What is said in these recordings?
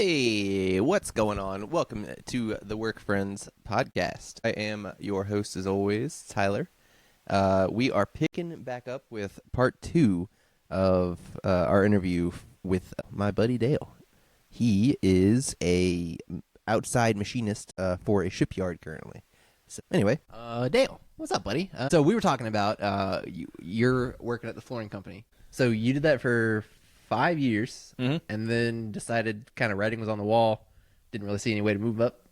Hey, what's going on? Welcome to the Work Friends podcast. I am your host, as always, Tyler. We are picking back up with part 2 of our interview with my buddy Dale. He is a outside machinist for a shipyard currently. So anyway, Dale, what's up, buddy? So we were talking about you're working at the flooring company. So you did that for 5 years, and then decided kind of writing was on the wall. Didn't really see any way to move up.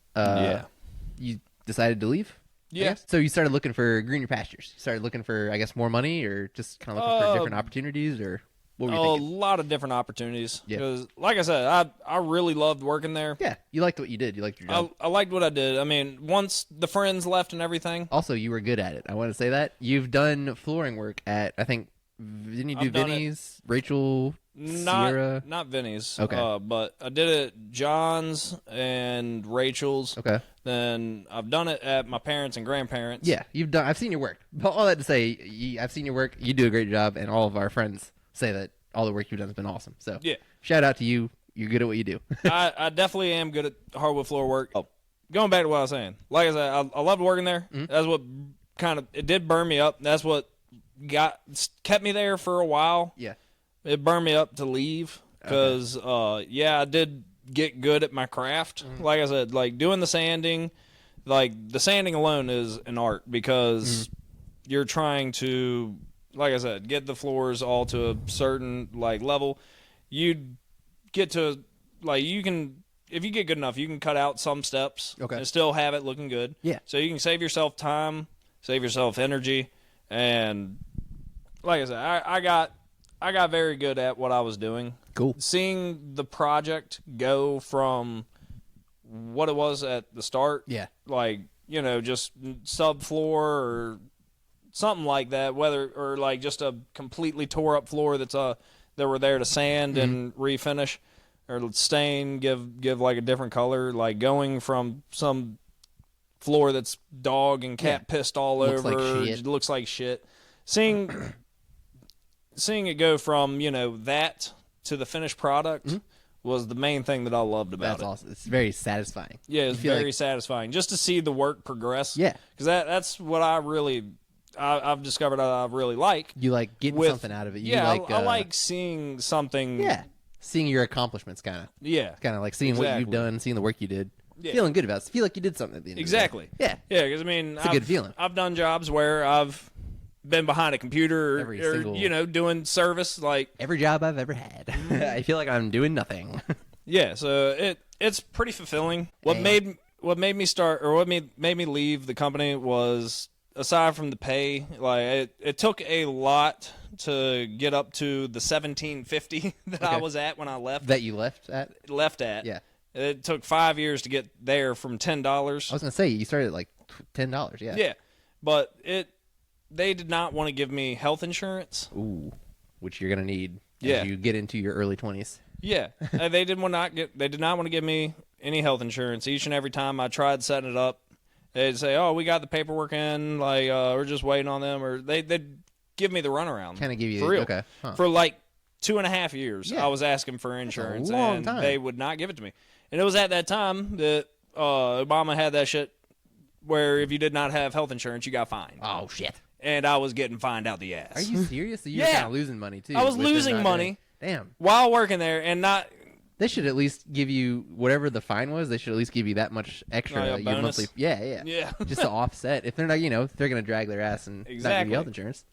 You decided to leave? Yeah. So you started looking for greener pastures. You started looking for, I guess, more money, or just kind of looking for different opportunities, or what were you thinking? A lot of different opportunities. Yeah. Because, like I said, I really loved working there. Yeah, you liked what you did. You liked your job. I liked what I did. I mean, once the friends left and everything. Also, you were good at it. I want to say that. You've done flooring work at, I think, didn't you do Vinny's, Rachel, Sierra? Not Vinny's. Okay. But I did it at John's and Rachel's. Okay. Then I've done it at my parents' and grandparents'. Yeah, you've done. I've seen your work. But all that to say, I've seen your work. You do a great job, and all of our friends say that all the work you've done has been awesome. So yeah, shout out to you. You're good at what you do. I definitely am good at hardwood floor work. Oh, going back to what I was saying, like I said, I loved working there. That's what it did burn me up. That's what kept me there for a while. Yeah. It burned me up to leave because, I did get good at my craft. Like I said, like doing the sanding, like the sanding alone is an art because you're trying to, like I said, get the floors all to a certain like level. You get to like you can, if you get good enough, you can cut out some steps and still have it looking good. Yeah. So you can save yourself time, save yourself energy, and like I said, I got very good at what I was doing. Cool. Seeing the project go from what it was at the start, like, just subfloor or something like that, or like just a completely tore up floor that were there to sand and refinish or stain, give like a different color, like going from some floor that's dog and cat pissed all Looks over, like shit. it looks like shit. Seeing it go from, that to the finished product was the main thing that I loved about it. That's awesome. It's very satisfying. Yeah, it's very satisfying just to see the work progress. Yeah. Because that's what I've discovered I really like. You like getting something out of it. I like seeing something. Yeah. Seeing your accomplishments, kind of. Yeah. Kind of like seeing what you've done, seeing the work you did. Yeah. Feeling good about it. Feel like you did something at the end of the day. Yeah. Yeah, because, it's a good feeling. I've done jobs where I've been behind a computer or doing service, like every job I've ever had. I feel like I'm doing nothing. Yeah, so it's pretty fulfilling. What made me start, or what made me leave the company was, aside from the pay, like it took a lot to get up to the $17.50 that I was at when I left. That you left at? Yeah. Yeah. It took 5 years to get there from $10. I was gonna say you started at like $10. Yeah. Yeah, but they did not want to give me health insurance. Ooh, which you're gonna need as you get into your early 20s. Yeah, they did not want to give me any health insurance. Each and every time I tried setting it up, they'd say, "Oh, we got the paperwork in. Like, we're just waiting on them." Or they'd give me the runaround. Kind of give you for real. Okay. Huh. For like 2.5 years, I was asking for insurance, That's a long and time. they would not give it to me. And it was at that time that Obama had that shit where if you did not have health insurance, you got fined. Oh shit. And I was getting fined out the ass. Are you serious? So you were kind of losing money too. I was losing money. Damn. While working there, and not. They should at least give you whatever the fine was. They should at least give you that much extra. Bonus? Your monthly. Yeah. Just to offset. If they're not, if they're gonna drag their ass and not give you health insurance.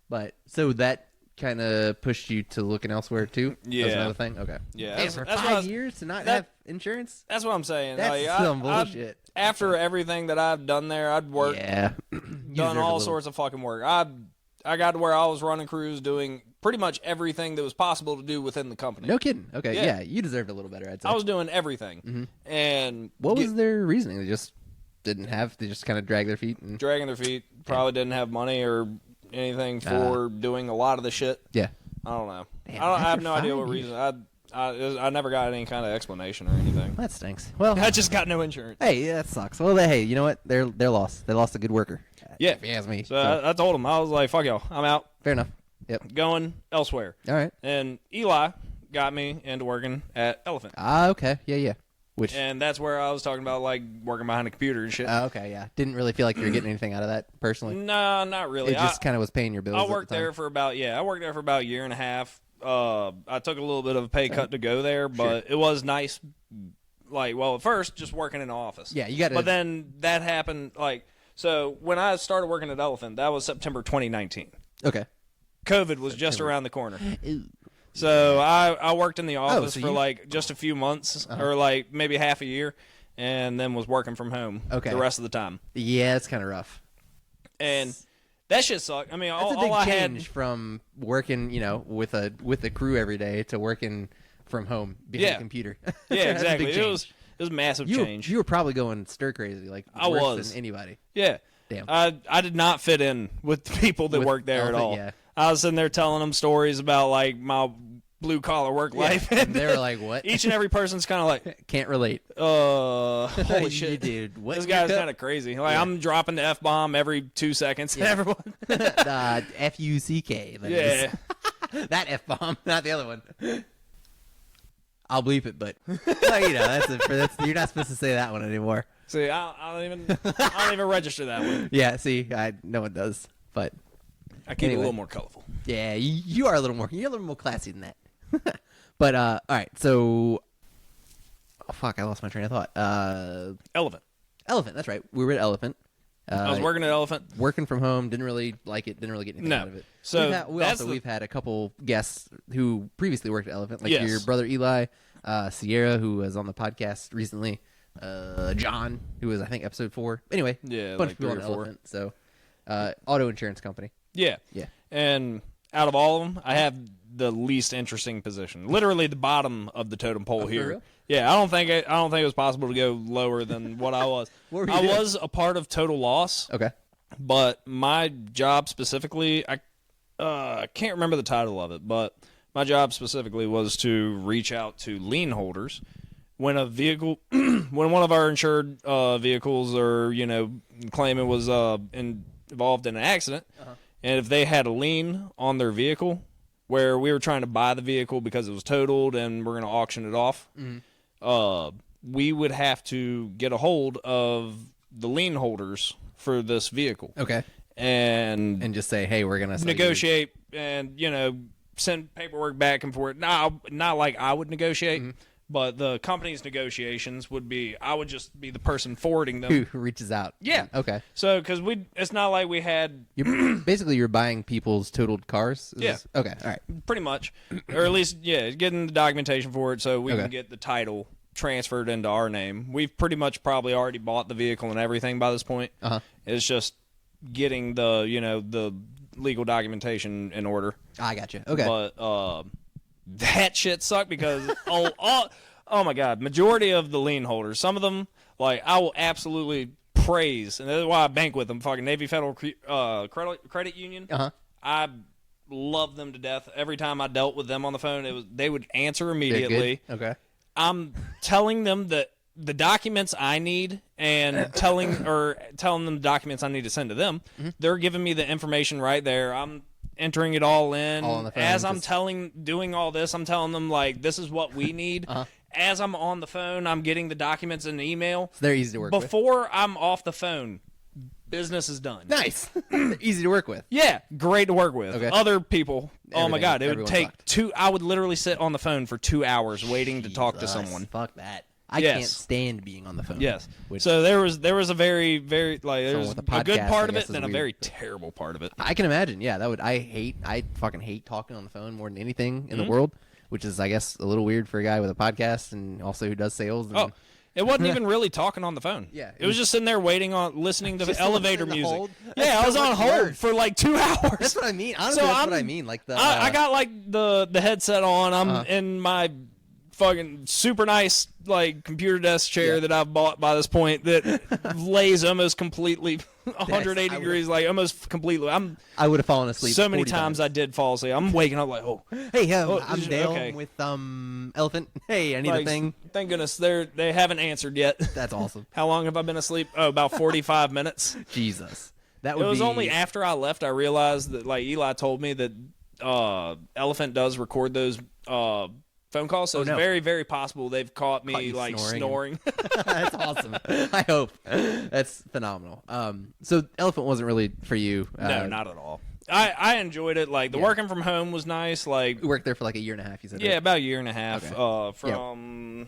But so that kind of pushed you to looking elsewhere too. Yeah. That's another thing. Okay. Yeah. Damn, for 5 years to not have insurance. That's what I'm saying. That's some bullshit. After everything that I've done there, I'd worked. Yeah. Done all sorts of fucking work. I got to where I was running crews, doing pretty much everything that was possible to do within the company. No kidding. Okay, yeah, you deserved a little better, I'd say. I was doing everything. And what was their reasoning? They just they just kind of dragged their feet? Dragging their feet. Probably didn't have money or anything for doing a lot of the shit. Yeah. I don't know. Damn, I have no idea what reason. I never got any kind of explanation or anything. That stinks. Well, I just got no insurance. Hey, that sucks. Well, hey, you know what? They're lost. They lost a good worker. Yeah. If you ask me. So I told him, I was like, fuck y'all. I'm out. Fair enough. Yep. Going elsewhere. All right. And Eli, got me into working at Elephant. Okay. Yeah. And that's where I was talking about, like, working behind a computer and shit. Okay, yeah. Didn't really feel like you were getting anything out of that, personally? No, not really. It just kind of was paying your bills. I worked there for about a year and a half. I took a little bit of a pay cut to go there, but it was nice. Like, well, at first, just working in the office. Yeah, you got to. But then that happened, like, so when I started working at Elephant, that was September 2019. Okay. COVID was just around the corner. So I worked in the office for like just a few months or like maybe half a year, and then was working from home the rest of the time. Yeah, it's kind of rough. And that shit sucked. I mean, that's a big change from working, with a crew every day to working from home behind a computer. Yeah, exactly. It was a massive change. You were probably going stir crazy, like worse than anybody. Yeah. Damn. I did not fit in with the people that worked there at all. Yeah. I was sitting there telling them stories about like my blue collar work life, and they were like, "What?" Each and every person's kind of like, "Can't relate." Holy shit, dude! This guy's kind of crazy. Like I'm dropping the F-bomb every 2 seconds. Yeah. Everyone, F-U-C-K. Yeah, that F-bomb, not the other one. I'll bleep it, but that's you're not supposed to say that one anymore. See, I don't even register that one. Yeah, see, no one does, but. I keep it a little more colorful. Yeah, you're a little more classy than that. But all right, so I lost my train of thought. Elephant, that's right. We were at Elephant. I was working at Elephant, working from home. Didn't really like it. Didn't really get anything out of it. So we've had a couple guests who previously worked at Elephant, like your brother Eli, Sierra, who was on the podcast recently, John, who was I think episode 4. Anyway, a bunch of people on Elephant. So auto insurance company. Yeah. And out of all of them, I have the least interesting position. Literally the bottom of the totem pole here. For real? Yeah, I don't think it was possible to go lower than what I was. What were you doing? Was a part of total loss. Okay. But my job specifically, I can't remember the title of it, but my job specifically was to reach out to lien holders when a vehicle, when one of our insured vehicles or claim it was involved in an accident. And if they had a lien on their vehicle where we were trying to buy the vehicle because it was totaled and we're going to auction it off, we would have to get a hold of the lien holders for this vehicle. Okay. And just say, hey, we're going to negotiate and, send paperwork back and forth. Not like I would negotiate. But the company's negotiations would be, I would just be the person forwarding them. Who reaches out. Yeah. Okay. So, because it's not like we had... You're buying people's totaled cars? Okay, all right. Pretty much. Or at least, getting the documentation for it so we can get the title transferred into our name. We've pretty much probably already bought the vehicle and everything by this point. It's just getting the, the legal documentation in order. I got you. Okay. But, that shit sucked because oh my god, majority of the lien holders, some of them, like I will absolutely praise, and that's why I bank with them. Fucking Navy Federal Credit Union. I love them to death. Every time I dealt with them on the phone, they would answer immediately. Okay. I'm telling them that the documents I need and telling them the documents I need to send to them. They're giving me the information right there. I'm entering it all in. All on the phone, as I'm doing all this, I'm telling them, like, this is what we need. As I'm on the phone, I'm getting the documents in the email. So they're easy to work with. Before I'm off the phone, business is done. Nice. Easy to work with. Yeah, great to work with. Okay. Other people, oh my god, it would take I would literally sit on the phone for 2 hours waiting to talk to someone. Fuck that. I can't stand being on the phone. Yes. So there was a very, very, like, there's a good part of it and a very terrible part of it. I can imagine. Yeah, I fucking hate talking on the phone more than anything in the world, which is, I guess, a little weird for a guy with a podcast and also who does sales. And, it wasn't even really talking on the phone. Yeah. It was just sitting there waiting on, listening to elevator music. Hold? Yeah, I was on hold for like 2 hours. That's what I mean. Honestly, that's what I mean. Like I got like the headset on. I'm in my fucking super nice like computer desk chair that I've bought by this point that lays almost completely 180 degrees, like almost completely. I would have fallen asleep so many times. I did fall asleep. I'm waking up like, hey, I'm Dale with Elephant. Hey, I need a thing. Thank goodness they haven't answered yet. That's awesome. How long have I been asleep? About 45 minutes. Jesus, it was only after I left I realized that, like, Eli told me that Elephant does record those phone calls, so it's very, very possible they've caught me snoring. That's awesome. I hope. That's phenomenal. So elephant wasn't really for you. No, not at all. I enjoyed it. Like the working from home was nice. Like you worked there for like a year and a half. You said about a year and a half. Okay. From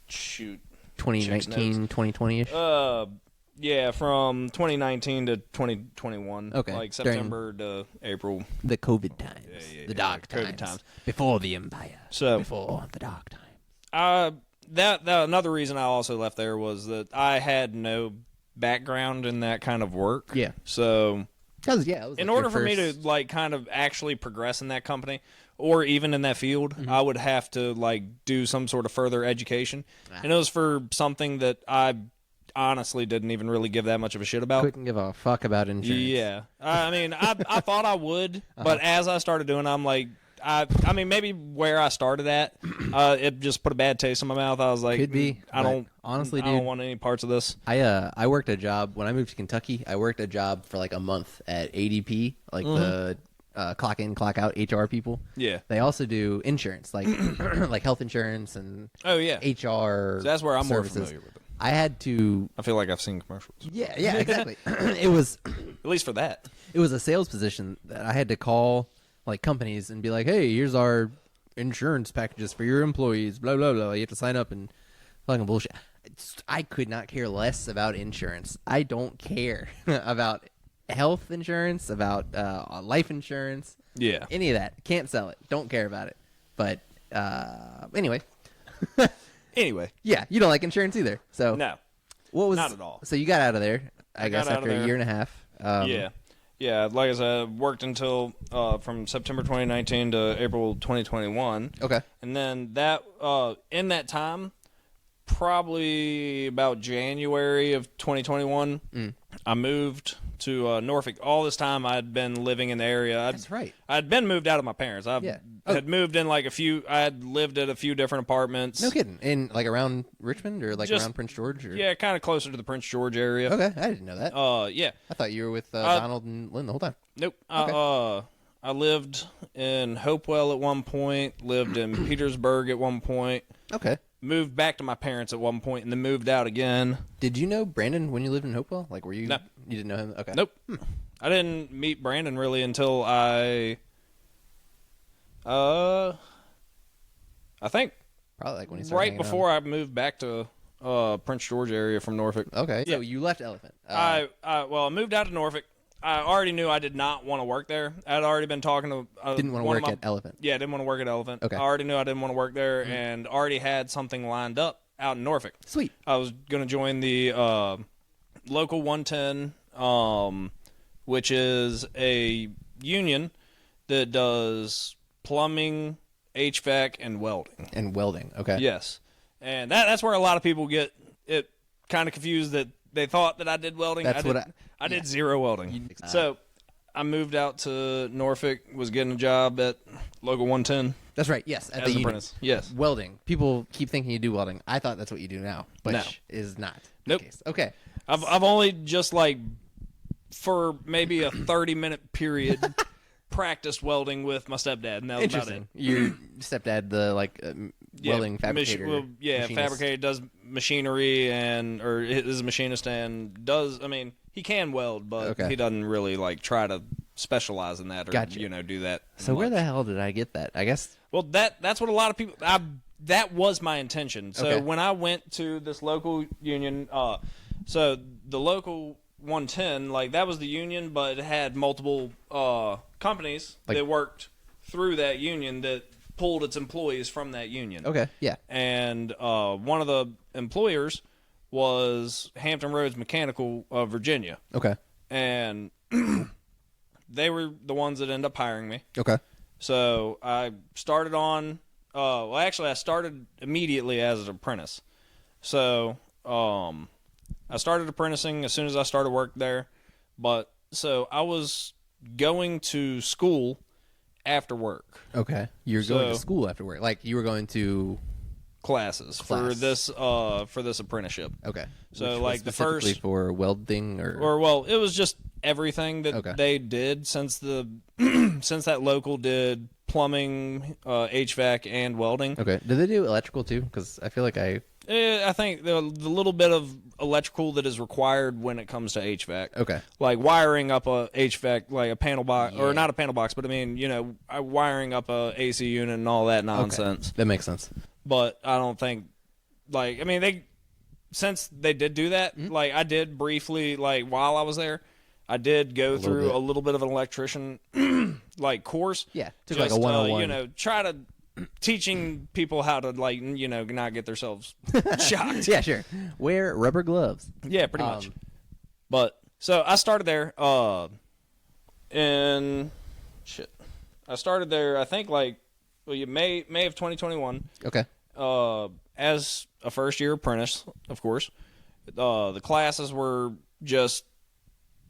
2019, 2020-ish. From 2019 to 2021. Okay, like September to April. The COVID times, the dark times, COVID times before the empire. So before the dark times. That another reason I also left there was that I had no background in that kind of work. Yeah. So. Because it was in order for me to like kind of actually progress in that company or even in that field, I would have to like do some sort of further education, and it was for something that I honestly didn't even really give that much of a shit about. Couldn't give a fuck about insurance. Yeah, I mean, I thought I would, but as I started doing, I'm like. I mean, maybe where I started at, it just put a bad taste in my mouth. I was like, could be. I don't don't want any parts of this. I worked a job when I moved to Kentucky. I worked a job for like a month at ADP, like the clock in, clock out HR people. Yeah, they also do insurance, like like health insurance and HR. So that's where I'm services. more familiar with them. I had to. I feel like I've seen commercials. Yeah, exactly. It was at least for that. It was a sales position that I had to call. Like companies and be like, hey, here's our insurance packages for your employees, blah, blah, blah. You have to sign up and fucking bullshit. I could not care less about insurance. I don't care about health insurance, about life insurance. Yeah. Any of that. Can't sell it. Don't care about it. But anyway. Anyway. Yeah, you don't like insurance either. So no. Not at all. So you got out of there, I guess, after a year and a half. Yeah. Yeah, like I said, I worked until from September 2019 to April 2021. Okay. And then that in that time, probably about January of 2021, I moved to Norfolk. All this time, I'd been living in the area. That's right. I'd been moved out of my parents. I had moved in like I had lived at a few different apartments. No kidding. In like around Richmond or like around Prince George? Or? Yeah, kind of closer to the Prince George area. Okay, I didn't know that. Yeah. I thought you were with Donald and Lynn the whole time. Nope. Okay. I lived in Hopewell at one point, lived in Petersburg at one point. Okay. Moved back to my parents at one point, and then moved out again. Did you know Brandon when you lived in Hopewell? Like, were you? No. You didn't know him? Okay. Nope. I didn't meet Brandon really until I think probably like when he started right before I moved back to Prince George area from Norfolk. Okay. Yeah. So you left Elephant. I moved out of Norfolk. I already knew I did not want to work there. I'd already been talking to... didn't want to work at Elephant. Yeah, didn't want to work at Elephant. Okay. I already knew I didn't want to work there and already had something lined up out in Norfolk. Sweet. I was going to join the Local 110, which is a union that does plumbing, HVAC, and welding. And welding, okay. Yes. And that's where a lot of people get it kind of confused that they thought that I did welding. I did zero welding. So I moved out to Norfolk, was getting a job at Local 110. That's right, yes. At as the an apprentice. Yes. Welding. People keep thinking you do welding. I thought that's what you do now, which is not the case. Okay. I've only just like for maybe a 30-minute period practiced welding with my stepdad, and that was about it. Your stepdad, the welding fabricator. Fabricator, does machinery or is a machinist and does. I mean, he can weld, but he doesn't really like try to specialize in that or do that. So where the hell did I get that? I guess. Well, that's what a lot of people. That was my intention. So when I went to this local union, so the Local 110, like that was the union, but it had multiple companies that worked through that union that pulled its employees from that union. Okay, yeah. And one of the employers was Hampton Roads Mechanical of Virginia. Okay. And they were the ones that ended up hiring me. Okay. So I started on I started immediately as an apprentice. So I started apprenticing as soon as I started work there. But so I was going to school after work. Okay. You're going to school after work. Like you were going to classes for this apprenticeship. Okay. So like the first for welding it was just everything that they did since since that local did plumbing, HVAC, and welding. Okay. Do they do electrical too? Because I feel like I think the little bit of electrical that is required when it comes to HVAC. Okay. Like wiring up a HVAC, like a panel box, or not a panel box, but I mean, wiring up a AC unit and all that nonsense. Okay. That makes sense. But I don't think, since they did do that, I did briefly, while I was there, I did go through a little bit of an electrician, course. Yeah. Took like a 101. Try to teaching people how to not get themselves shocked. Yeah, sure. Wear rubber gloves. Yeah, pretty much. But so I started there I started there I think May of 2021. Okay. As a first year apprentice, of course. The classes were just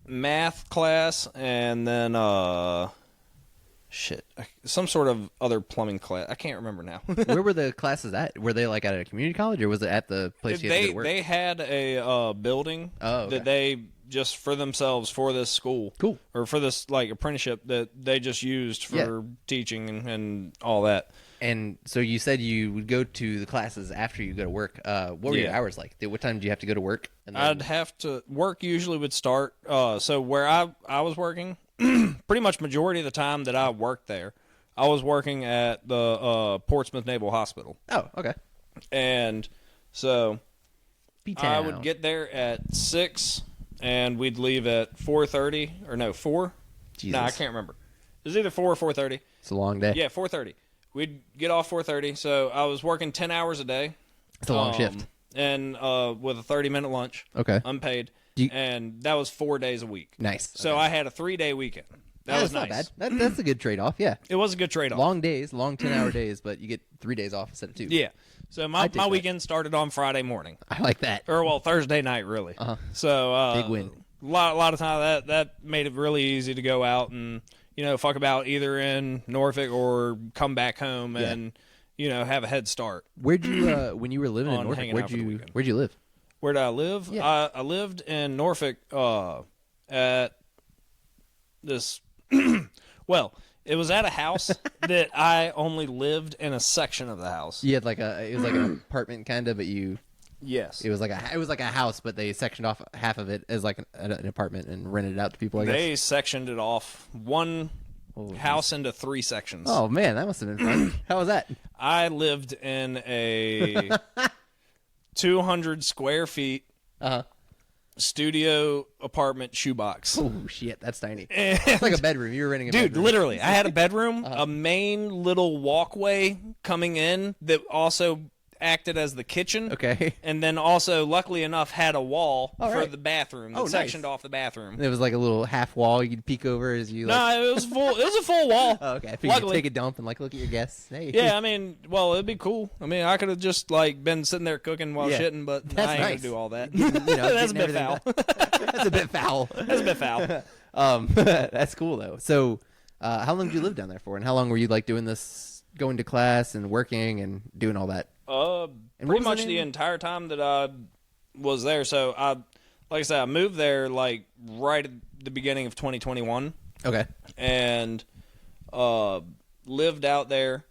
math class and then some sort of other plumbing class. I can't remember now. Where were the classes at? Were they at a community college, or was it at the place you had to go to work? They had a building that they just for themselves for this school. Cool. Or for this apprenticeship that they just used for teaching and all that. And so you said you would go to the classes after you go to work. What were your hours like? What time did you have to go to work? And then... I'd have to work usually would start. So where I was working, pretty much majority of the time that I worked there, I was working at the Portsmouth Naval Hospital. Oh, okay. And so B-town. I would get there at 6, and we'd leave at 4:30 or no 4. Jesus. No, I can't remember. It was either 4 or 4:30. It's a long day. Yeah, 4:30. We'd get off 4:30, so I was working 10 hours a day. It's a long shift. And with a 30-minute lunch. Okay. Unpaid. And that was 4 days a week. Nice. So I had a 3-day weekend. That was nice. Not bad. That's a good trade-off, yeah. It was a good trade-off. Long days, long 10-hour days, but you get 3 days off instead of 2. Yeah. So my weekend started on Friday morning. I like that. Or, Thursday night, really. Uh-huh. So big win. A lot of time that made it really easy to go out and, fuck about either in Norfolk or come back home and, have a head start. Where'd you, when you were living in Norfolk, where'd you live? Where did I live? Yeah. I lived in Norfolk at this... Well, it was at a house that I only lived in a section of the house. You had it was like an apartment kind of, but you... Yes. It was like a house, but they sectioned off half of it as an apartment and rented it out to people, I guess. They sectioned it off one house into 3 sections. Oh, man, that must have been fun. How was that? I lived in a 200 square feet studio apartment shoebox. Oh, shit, that's tiny. It's like a bedroom. You were renting a bedroom. Dude, literally. I had a bedroom, a main little walkway coming in that also acted as the kitchen. Okay. And then also, luckily enough, had a wall for the bathroom that sectioned off the bathroom. It was like a little half wall you could peek over as you... No, it was full. It was a full wall. Oh, okay. I figured you'd take a dump and look at your guests. Hey. Yeah, I mean, it'd be cool. I mean, I could have just been sitting there cooking while shitting, but that's I ain't nice. gonna do all that. That's a bit foul. That's a bit foul. That's a bit foul. That's cool though. So, how long did you live down there for, and how long were you doing this, going to class and working and doing all that? Pretty much the entire time that I was there. So like I said, I moved there right at the beginning of 2021. Okay. And lived out there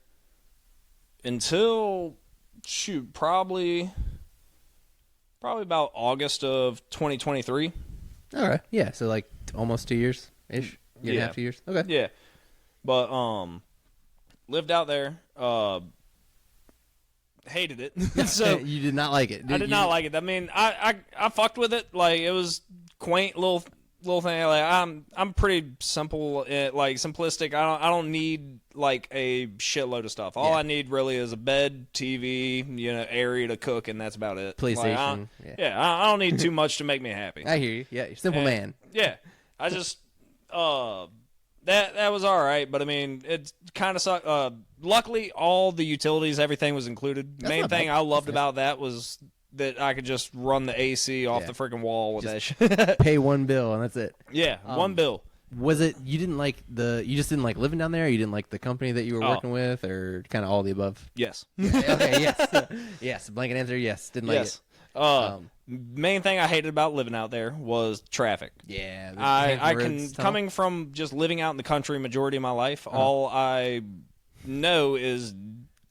until probably about August of 2023. All right. Yeah. So almost 2 years ish. Year and a half, 2 years. Okay. Yeah. But lived out there. Hated it. So you did not like it. I did not like it. I mean, I fucked with it. It was quaint little thing. I'm pretty simple, simplistic. I don't need a shitload of stuff. All I need really is a bed, TV, area to cook, and that's about it. PlayStation. I don't need too much to make me happy. I hear you. Yeah, you're a simple man. Yeah, I just that was all right, but I mean, it kind of sucked. Luckily, all the utilities, everything was included. The main thing I loved about that was that I could just run the AC off the freaking wall with that shit. Pay one bill and that's it. Yeah, one bill. Was it you just didn't like living down there? Or you didn't like the company that you were working with, or kind of all the above? Yes. Okay. Yes. Yes. Blanket answer. Yes. Didn't like it. Main thing I hated about living out there was traffic. Yeah. Coming from just living out in the country majority of my life, all I know is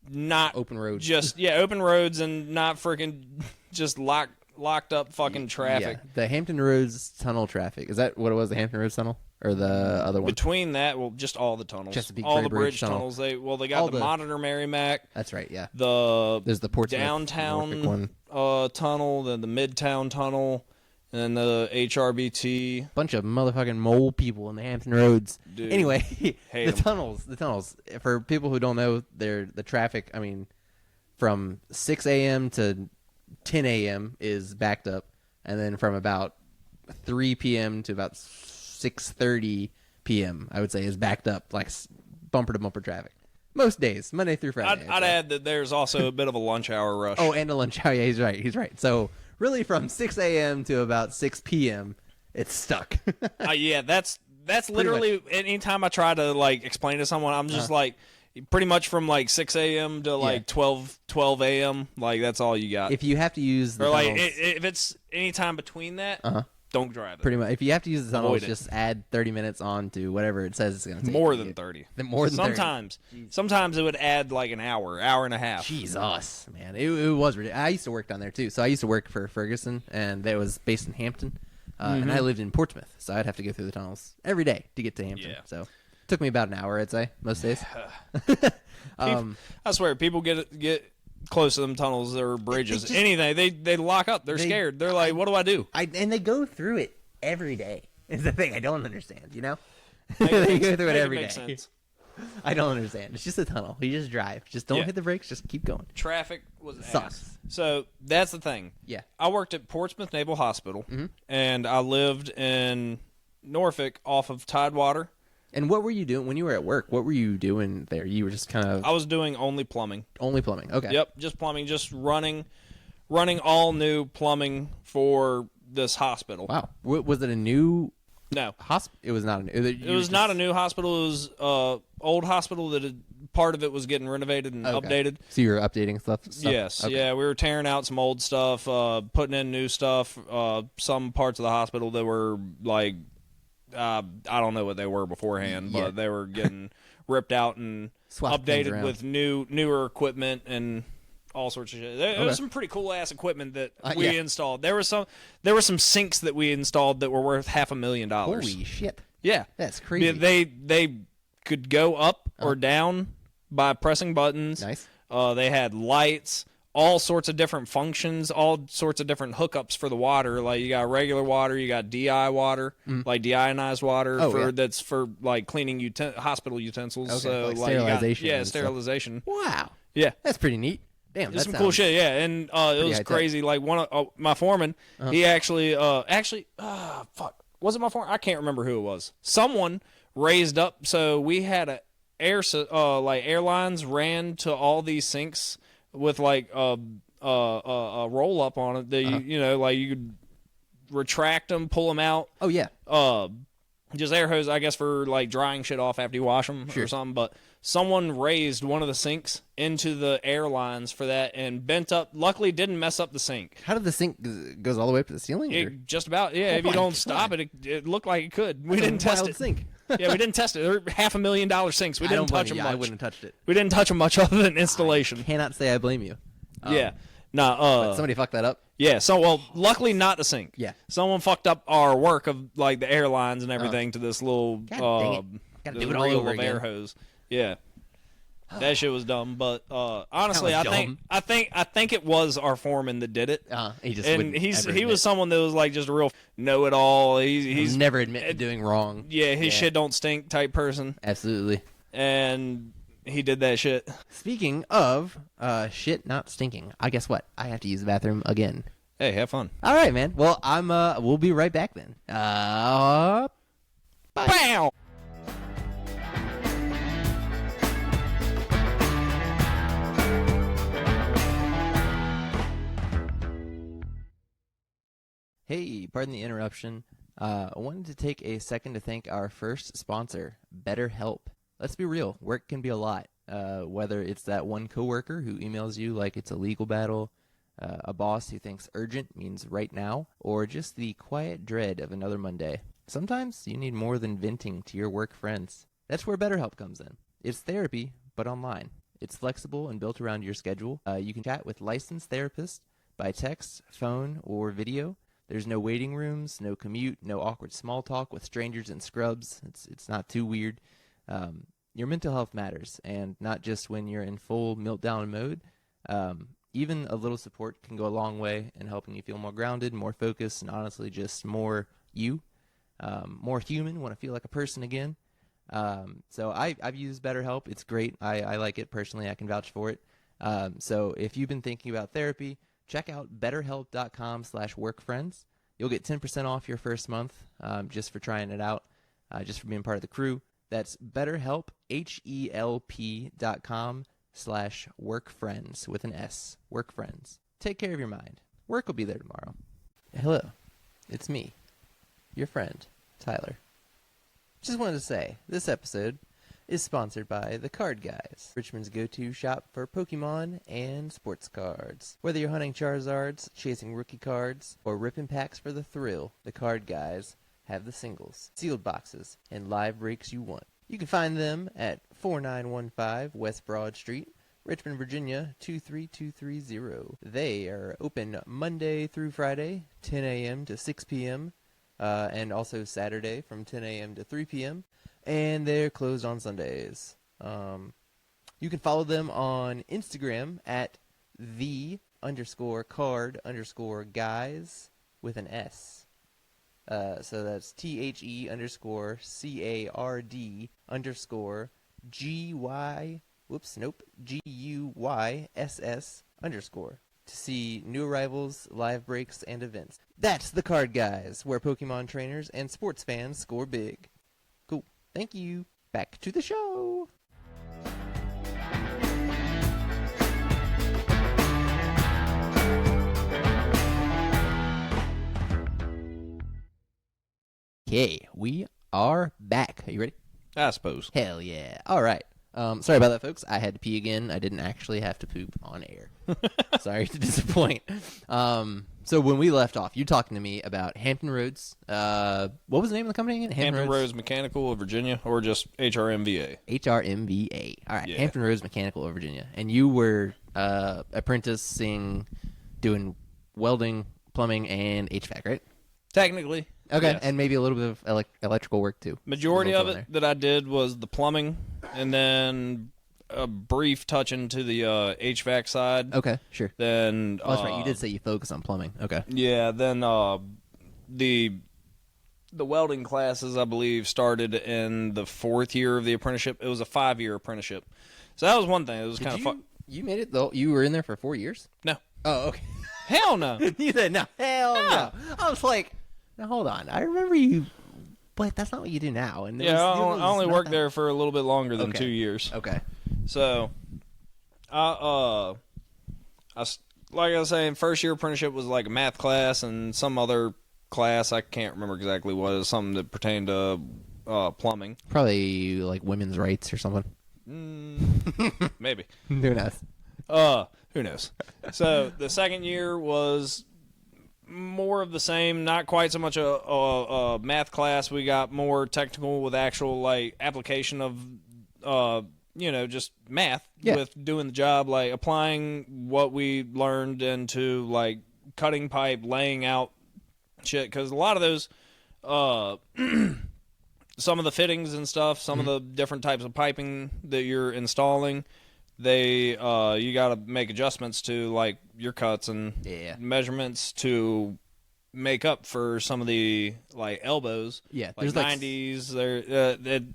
not open roads. Just open roads and not freaking just locked up fucking traffic. Yeah. The Hampton Roads tunnel traffic. Is that what it was? The Hampton Roads tunnel or the other one? Between that, well, just all the tunnels, Chesapeake all Bay the bridge tunnel. tunnels. They got the Monitor Merrimack. That's right. Yeah. There's the Portsmouth downtown tunnel, then the Midtown tunnel, and the HRBT. Bunch of motherfucking mole people in the Hampton Roads. Dude, anyway, the tunnels. For people who don't know, they're the traffic. I mean, from 6 a.m. to 10 a.m. is backed up, and then from about 3 p.m. to about 6:30 p.m. I would say is backed up, like bumper to bumper traffic. Most days, Monday through Friday. I'd add that there's also a bit of a lunch hour rush. Oh, and a lunch hour. Yeah, he's right. So really, from 6 a.m. to about 6 p.m., it's stuck. Yeah, that's literally anytime I try to like explain to someone, I'm just like, pretty much from like 6 a.m. to like 12 a.m. Like that's all you got. If you have to use the tunnels, if it's any time between that, don't drive it. Pretty much. If you have to use the tunnels, just add 30 minutes on to whatever it says it's going to take. More than 30. More than 30. Sometimes it would add like an hour and a half. Jesus, man. It was ridiculous. I used to work down there too. So I used to work for Ferguson, and that was based in Hampton. And I lived in Portsmouth, so I'd have to go through the tunnels every day to get to Hampton. Yeah. So it took me about an hour, I'd say, most days. I swear, people get close to them tunnels or bridges. Anything, they lock up. They're scared. They're like, what do I do? And they go through it every day. Is the thing I don't understand, you know? They go through it every day. Sense. I don't understand. It's just a tunnel. You just drive. Just don't hit the brakes. Just keep going. Traffic was ass. So that's the thing. Yeah. I worked at Portsmouth Naval Hospital, and I lived in Norfolk off of Tidewater. And what were you doing when you were at work? What were you doing there? You were just kind of... I was doing only plumbing. Only plumbing. Okay. Yep, just plumbing. Just running all new plumbing for this hospital. Wow. Was it a new... No. It was not a new... It was not a new hospital. It was old hospital that part of it was getting renovated and updated. So you were updating stuff? Yes. Okay. Yeah, we were tearing out some old stuff, putting in new stuff. Some parts of the hospital that were like... I don't know what they were beforehand, but they were getting ripped out and updated with newer equipment and all sorts of shit. There was some pretty cool ass equipment that we installed. There were some sinks that we installed that were worth $500,000. Holy shit! Yeah, that's crazy. They could go up or down by pressing buttons. Nice. They had lights. All sorts of different functions, all sorts of different hookups for the water. Like you got regular water, you got DI water, like deionized water that's for like cleaning hospital utensils. Okay, so like sterilization. Sterilization. Wow. Yeah, that's pretty neat. Damn, that's some cool shit. Yeah, and it was crazy. Like one of my foreman, he actually, fuck, was it my foreman? I can't remember who it was. Someone raised up. So we had a airlines ran to all these sinks with like a roll up on it that like you could retract them, pull them out. Oh yeah. Just air hose, I guess, for like drying shit off after you wash them or something. But someone raised one of the sinks into the airlines for that and bent up. Luckily, didn't mess up the sink. How did the sink goes all the way up to the ceiling? Just about. Yeah. If you don't stop it, it looked like it could. We didn't test it. Sink. Yeah, we didn't test it. They're $500,000 sinks. We didn't touch them much. I wouldn't have touched it. We didn't touch them much other than installation. I cannot say I blame you. But somebody fucked that up. Yeah. Luckily not the sink. Yeah. Someone fucked up our work of like the airlines and everything to this little gotta do it all over again. Air hose. Yeah. That shit was dumb, but honestly, I think it was our foreman that did it. He was someone that was like just a real know-it-all. He's never admit to doing wrong. Yeah, his shit don't stink type person. Absolutely. And he did that shit. Speaking of shit not stinking, I guess what? I have to use the bathroom again. Hey, have fun. All right, man. Well, we'll be right back then. Bye. Bow. Hey, pardon the interruption. I wanted to take a second to thank our first sponsor, BetterHelp. Let's be real, work can be a lot. Whether it's that one coworker who emails you like it's a legal battle, a boss who thinks urgent means right now, or just the quiet dread of another Monday. Sometimes you need more than venting to your work friends. That's where BetterHelp comes in. It's therapy, but online. It's flexible and built around your schedule. You can chat with licensed therapists by text, phone, or video. There's no waiting rooms, no commute, no awkward small talk with strangers in scrubs. It's not too weird. Your mental health matters, and not just when you're in full meltdown mode. Even a little support can go a long way in helping you feel more grounded, more focused, and honestly just more you, more human, want to feel like a person again. So I've used BetterHelp. It's great. I like it personally. I can vouch for it. So if you've been thinking about therapy, check out betterhelp.com/workfriends. You'll get 10% off your first month just for trying it out, just for being part of the crew. That's BetterHelp, HELP.com/workfriends with an S. Workfriends. Take care of your mind. Work will be there tomorrow. Hello. It's me, your friend, Tyler. Just wanted to say, this episode is sponsored by The Card Guys, Richmond's go-to shop for Pokemon and sports cards. Whether you're hunting Charizards, chasing rookie cards, or ripping packs for the thrill, The Card Guys have the singles, sealed boxes, and live breaks you want. You can find them at 4915 West Broad Street, Richmond, Virginia 23230. They are open Monday through Friday, 10 a.m. to 6 p.m., and also Saturday from 10 a.m. to 3 p.m., and they're closed on Sundays. You can follow them on Instagram at _card_guys with an S. So that's THE_CARD_GUYSS_ to see new arrivals, live breaks, and events. That's The Card Guys, where Pokemon trainers and sports fans score big. Cool. Thank you. Back to the show. Okay, we are back. Are you ready? I suppose. Hell yeah. All right. Sorry about that, folks. I had to pee again. I didn't actually have to poop on air. Sorry to disappoint. So when we left off, you talking to me about Hampton Roads. What was the name of the company again? Hampton Roads Mechanical of Virginia, or just HRMVA. HRMVA. All right, yeah. Hampton Roads Mechanical of Virginia. And you were apprenticing, doing welding, plumbing, and HVAC, right? Technically. Okay, yes. And maybe a little bit of electrical work, too. Majority of it that I did was the plumbing, and then a brief touch into the HVAC side. Okay, sure. Then that's right. You did say you focus on plumbing. Okay. Yeah. Then the welding classes, I believe, started in the 4th year of the apprenticeship. It was a 5-year apprenticeship, so that was one thing. It was kind of fun. You made it though. You were in there for 4 years. No. Oh, okay. Hell no. You said no. Hell no. I was like, now hold on. I remember you. But that's not what you do now. And yeah, I only worked there for a little bit longer than 2 years. Okay. So, like I was saying, first year apprenticeship was like a math class and some other class. I can't remember exactly what. It was something that pertained to plumbing. Probably like women's rights or something. Maybe. Who knows? Who knows? So the second year was more of the same, not quite so much a math class. We got more technical with actual like application of just math with doing the job, like applying what we learned into like cutting pipe, laying out shit, because a lot of those some of the fittings and stuff, some of the different types of piping that you're installing, they you got to make adjustments to like your cuts and measurements to make up for some of the like elbows. Yeah, like there's 90s.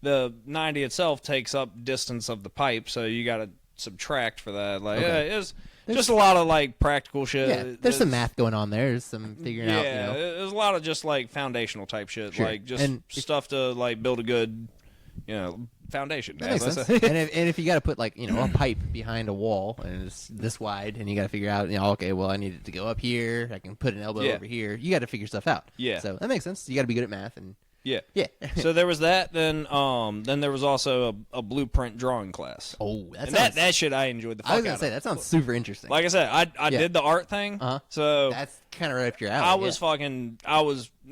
The 90 itself takes up distance of the pipe, so you got to subtract for that. Like it's just a lot of like practical shit. Yeah, there's some math going on there. There's some figuring out. Yeah, there's a lot of just like foundational type shit, like just stuff to like build a good, foundation. That makes sense. and if you got to put like a pipe behind a wall and it's this wide, and you got to figure out okay, well I need it to go up here. I can put an elbow over here. You got to figure stuff out. Yeah. So that makes sense. You got to be good at math and Yeah. Yeah. So there was that. Then there was also a blueprint drawing class. Oh, that shit I enjoyed the fuck out of. I was going to say, that sounds super interesting. Like I said, I did the art thing. So that's kind of right up your alley.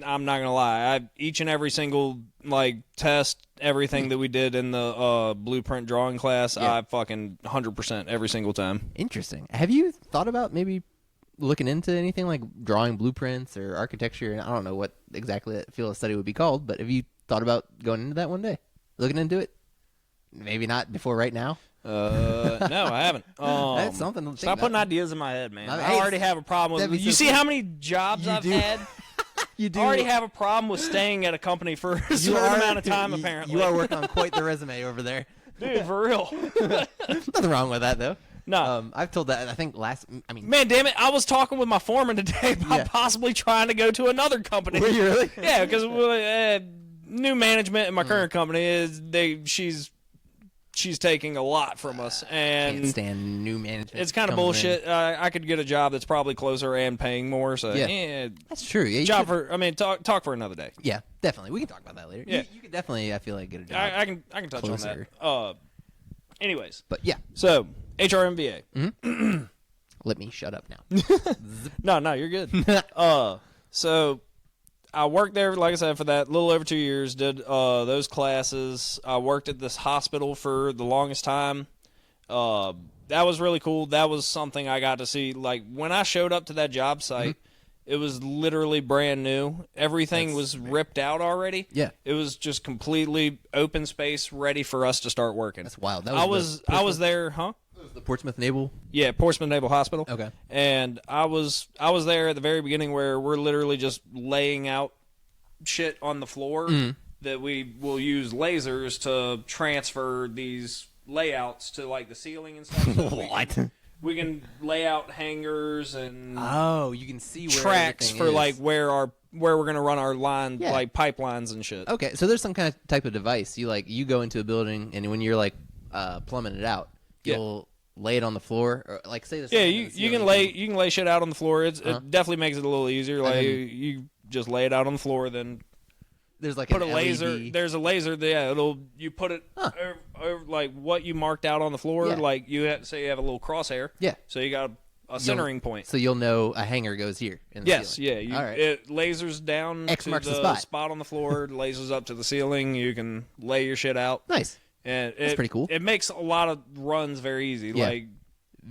I'm not going to lie. Each and every single, like, test, everything that we did in the blueprint drawing class, I fucking 100% every single time. Interesting. Have you thought about maybe looking into anything like drawing blueprints or architecture? I don't know what exactly that field of study would be called, but have you thought about going into that one day? Looking into it? Maybe not before right now? No, I haven't. That's something to think Stop putting about. ideas in my head, man. I already have a problem with it. You see how many jobs I've had? You do. I already have a problem with staying at a company for a certain amount of time, apparently. You are working on quite the resume over there. Dude, for real. Nothing wrong with that, though. No. I've told that, I think, man, damn it. I was talking with my foreman today about possibly trying to go to another company. Were you really? Yeah, because new management in my current company she's taking a lot from us, and can't stand new management. It's kind of bullshit. I could get a job that's probably closer and paying more. So that's true. Yeah, talk for another day. Yeah, definitely. We can talk about that later. Yeah, you could definitely. I feel like get a job. I can touch closer. on that. Anyways, but yeah. So HRMBA. Mm-hmm. Let me shut up now. No, you're good. So I worked there, like I said, for that little over 2 years, did those classes. I worked at this hospital for the longest time. That was really cool. That was something I got to see. Like, when I showed up to that job site, it was literally brand new. Everything was ripped out already. Yeah. It was just completely open space, ready for us to start working. That's wild. I was there, huh? The Portsmouth Naval? Yeah, Portsmouth Naval Hospital. Okay. And I was there at the very beginning where we're literally just laying out shit on the floor that we will use lasers to transfer these layouts to, like, the ceiling and stuff. So what? We can lay out hangers and you can see where tracks for is. Like where we're gonna run our line, like pipelines and shit. Okay, so there's some kind of type of device. You go into a building, and when you're like plumbing it out, you'll lay it on the floor, or like say this. Yeah, you can lay shit out on the floor. It definitely makes it a little easier. Like you just lay it out on the floor, then there's like put a laser. LED. There's a laser. You put it over like what you marked out on the floor. Yeah. Like say you have a little crosshair. Yeah. So you got a centering point. So you'll know a hanger goes here. In the ceiling. Yeah. All right. It lasers down X to marks the spot on the floor, lasers up to the ceiling. You can lay your shit out. Nice. And that's pretty cool. It makes a lot of runs very easy. Yeah. Like,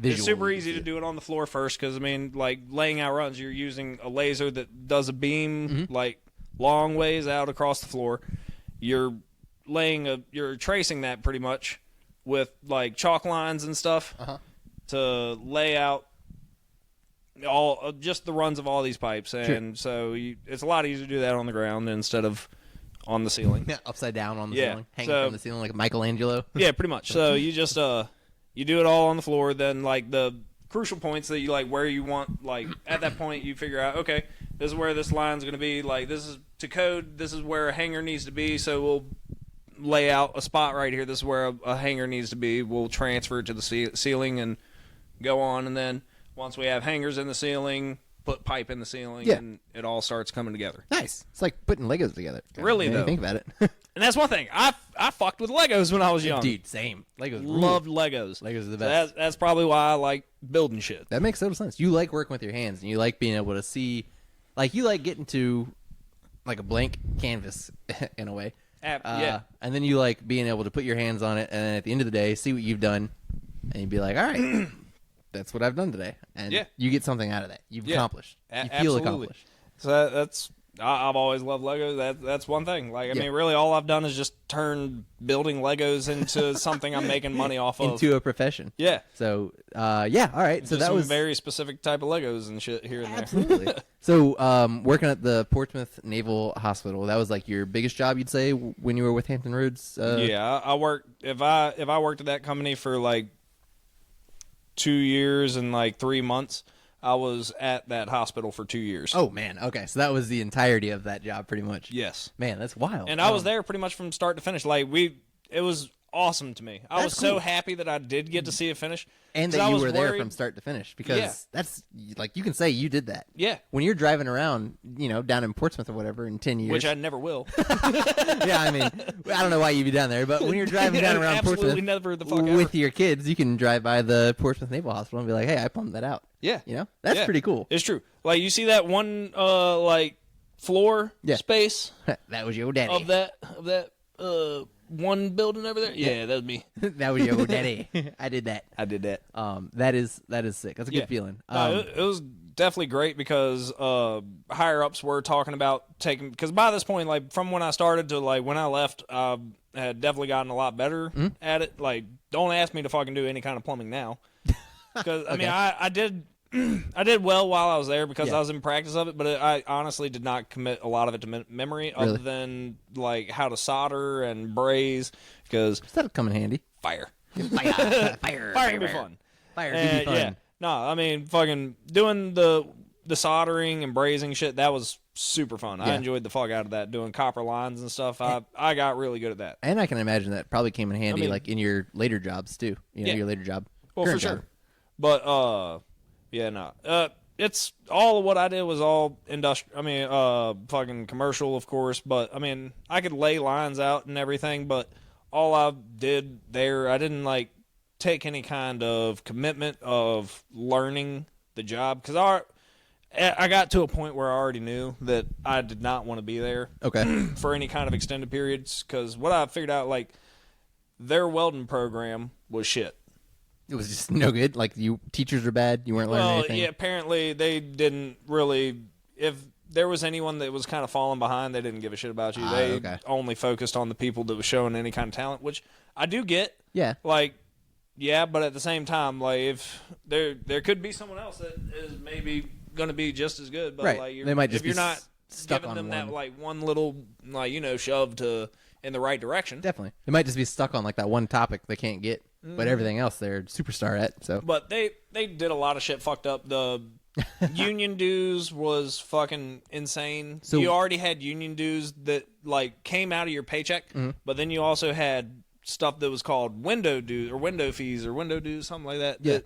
it's super easy to do it on the floor first because, I mean, like, laying out runs, you're using a laser that does a beam, like, long ways out across the floor. You're tracing that pretty much with, like, chalk lines and stuff to lay out just the runs of all these pipes. And so it's a lot easier to do that on the ground instead of on the ceiling. Yeah, upside down on the ceiling. Hanging from the ceiling like Michelangelo. Yeah, pretty much. So you just you do it all on the floor. Then, like, the crucial points that you, like, where you want, like, at that point you figure out, okay, this is where this line's going to be. Like, this is to code. This is where a hanger needs to be. So we'll lay out a spot right here. This is where a hanger needs to be. We'll transfer it to the ceiling and go on. And then once we have hangers in the ceiling, put pipe in the ceiling, and it all starts coming together. Nice. It's like putting Legos together. Really, though. Think about it. And that's one thing. I fucked with Legos when I was young. Dude, same. Legos. Loved Legos. Legos are the best. So that's probably why I like building shit. That makes total sense. You like working with your hands, and you like being able to see, like, you like getting to, like, a blank canvas in a way. Yeah. And then you like being able to put your hands on it, and then at the end of the day, see what you've done, and you'd be like, all right, that's what I've done today. And you get something out of that. You've accomplished. You feel accomplished. So that's I've always loved Legos. That's one thing. Like, I mean, really, all I've done is just turn building Legos into something I'm making money off of. Into a profession. Yeah. So, all right. So just that was very specific type of Legos and shit here and there. Absolutely. So, working at the Portsmouth Naval Hospital, that was like your biggest job, you'd say, when you were with Hampton Roads? Yeah, I worked. If I worked at that company for like 2 years and like 3 months, I was at that hospital for 2 years. Oh, man. Okay. So that was the entirety of that job, pretty much. Yes. Man, that's wild. And I was there pretty much from start to finish. Like, it was awesome to me. I was so happy that I did get to see it finish. And that you were there from start to finish, because that's, like, you can say you did that. Yeah. When you're driving around, down in Portsmouth or whatever in 10 years. Which I never will. Yeah, I mean, I don't know why you'd be down there, but when you're driving down around Portsmouth never the fuck with your kids, you can drive by the Portsmouth Naval Hospital and be like, hey, I pumped that out. Yeah. That's pretty cool. It's true. Like, you see that one, floor space? That was your daddy. Of that, one building over there? Yeah, that was me. That was your daddy. I did that. That is sick. That's a good feeling. It was definitely great, because higher ups were talking about taking, because by this point, like, from when I started to like when I left, I had definitely gotten a lot better at it. Like, don't ask me to fucking do any kind of plumbing now, because I mean I did I did well while I was there, because I was in practice of it, but I honestly did not commit a lot of it to memory, other than like how to solder and braze, because that'll come in handy. Fire Fire can be fun. Fire can be fun. Yeah. No, I mean, fucking doing the soldering and brazing shit, that was super fun. I enjoyed the fuck out of that, doing copper lines and stuff. I got really good at that. And I can imagine that probably came in handy, like, in your later jobs, too. Your later job. Well, for sure. But, yeah, no. It's all of what I did was all industrial. I mean, fucking commercial, of course. But, I mean, I could lay lines out and everything, but all I did there, I didn't, like, take any kind of commitment of learning the job, because I got to a point where I already knew that I did not want to be there for any kind of extended periods, because what I figured out, like, their welding program was shit. It was just no good? Like, teachers are bad? You weren't learning anything? Yeah, apparently they didn't really, if there was anyone that was kind of falling behind, they didn't give a shit about you. They only focused on the people that was showing any kind of talent, which I do get. Yeah. Like, yeah, but at the same time, like, if there could be someone else that is maybe going to be just as good, but like, they might just if you're not stuck giving on them that like one little, like, shove in the right direction. Definitely. They might just be stuck on like that one topic they can't get, but everything else they're superstar at. So, but they did a lot of shit fucked up. The union dues was fucking insane. So you already had union dues that like came out of your paycheck, but then you also had stuff that was called window dues or window fees or window dues, something like that. Yeah.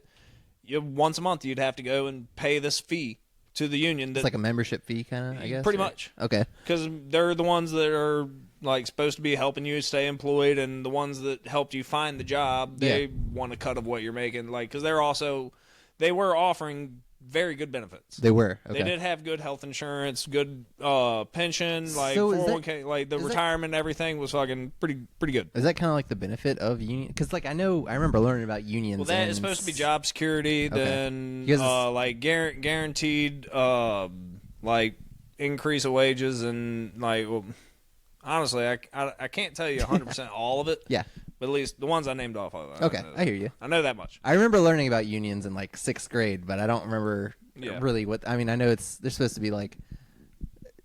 That once a month you'd have to go and pay this fee to the union. It's like a membership fee, kind of, I guess. Pretty much. Okay. Because they're the ones that are like supposed to be helping you stay employed, and the ones that helped you find the job, they want a cut of what you're making. Like, because they were offering very good benefits. They were. Okay. They did have good health insurance, good pension, like 401k, like the retirement and everything was fucking pretty good. Is that kind of like the benefit of union? Because like I remember learning about unions. Well, that is supposed to be job security, then like guaranteed like increase of wages, and like, well, honestly, I can't tell you 100% all of it. Yeah. But at least the ones I named off of. Okay, I hear you. I know that much. I remember learning about unions in like 6th grade, but I don't remember really what. I mean, I know they're supposed to be like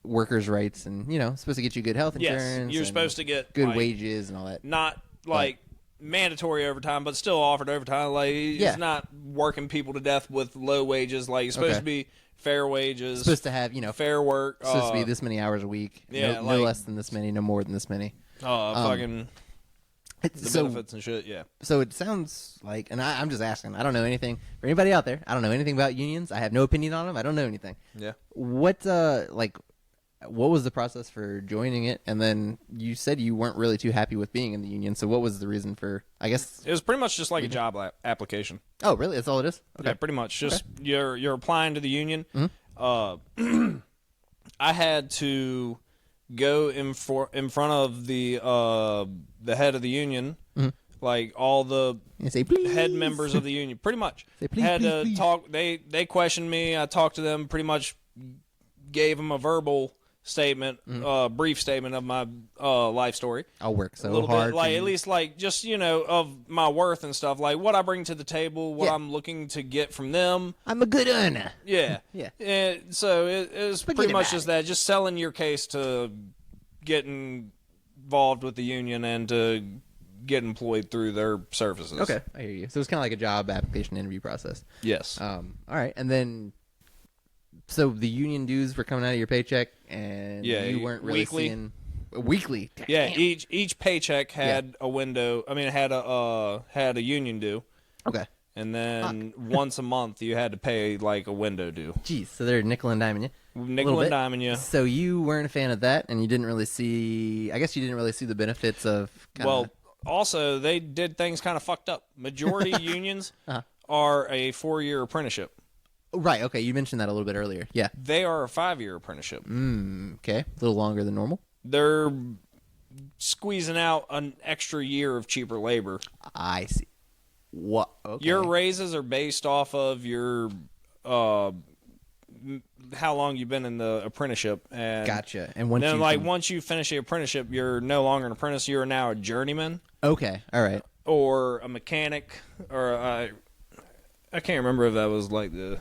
workers' rights, and supposed to get you good health insurance. Yes, you're supposed to get good like, wages and all that. Not like mandatory overtime, but still offered overtime. Like it's not working people to death with low wages. Like it's supposed to be fair wages. It's supposed to have fair work. It's supposed to be this many hours a week. Yeah, no less than this many, no more than this many. Fucking. Benefits and shit, yeah. So it sounds like, and I'm just asking, I don't know anything. For anybody out there, I don't know anything about unions. I have no opinion on them. I don't know anything. Yeah. What was the process for joining it? And then you said you weren't really too happy with being in the union. So what was the reason for, I guess? It was pretty much just like a job application. Oh, really? That's all it is? Okay. Yeah, pretty much. Just you're applying to the union. Mm-hmm. I had to go in front of the head of the union, like all the head members of the union, pretty much. Say, please, had please, please. talk. They questioned me. I talked to them. Pretty much gave them a verbal statement, brief statement of my life story. I'll work so a little hard, bit, like at least like just of my worth and stuff, like what I bring to the table, what I'm looking to get from them. I'm a good earner. Yeah, yeah. And so it was pretty much just that, just selling your case to get involved with the union and to get employed through their services. Okay, I hear you. So it's kind of like a job application interview process. Yes. All right, and then. So the union dues were coming out of your paycheck, and you weren't really weekly. seeing... weekly. Damn. Yeah, each paycheck had a window. I mean, it had a union due. Okay. And then once a month, you had to pay like a window due. Jeez, so they're nickel and diming you. Nickel and diming you. So you weren't a fan of that, and you didn't really see. I guess you didn't really see the benefits of. Well, also they did things kind of fucked up. Majority unions are a 4-year apprenticeship. Right. Okay. You mentioned that a little bit earlier. Yeah. They are a 5-year apprenticeship. Okay. A little longer than normal. They're squeezing out an extra year of cheaper labor. I see. What? Okay. Your raises are based off of your how long you've been in the apprenticeship. And gotcha. And once you finish the apprenticeship, you're no longer an apprentice. You're now a journeyman. Okay. All right. Or a mechanic, or I can't remember if that was like the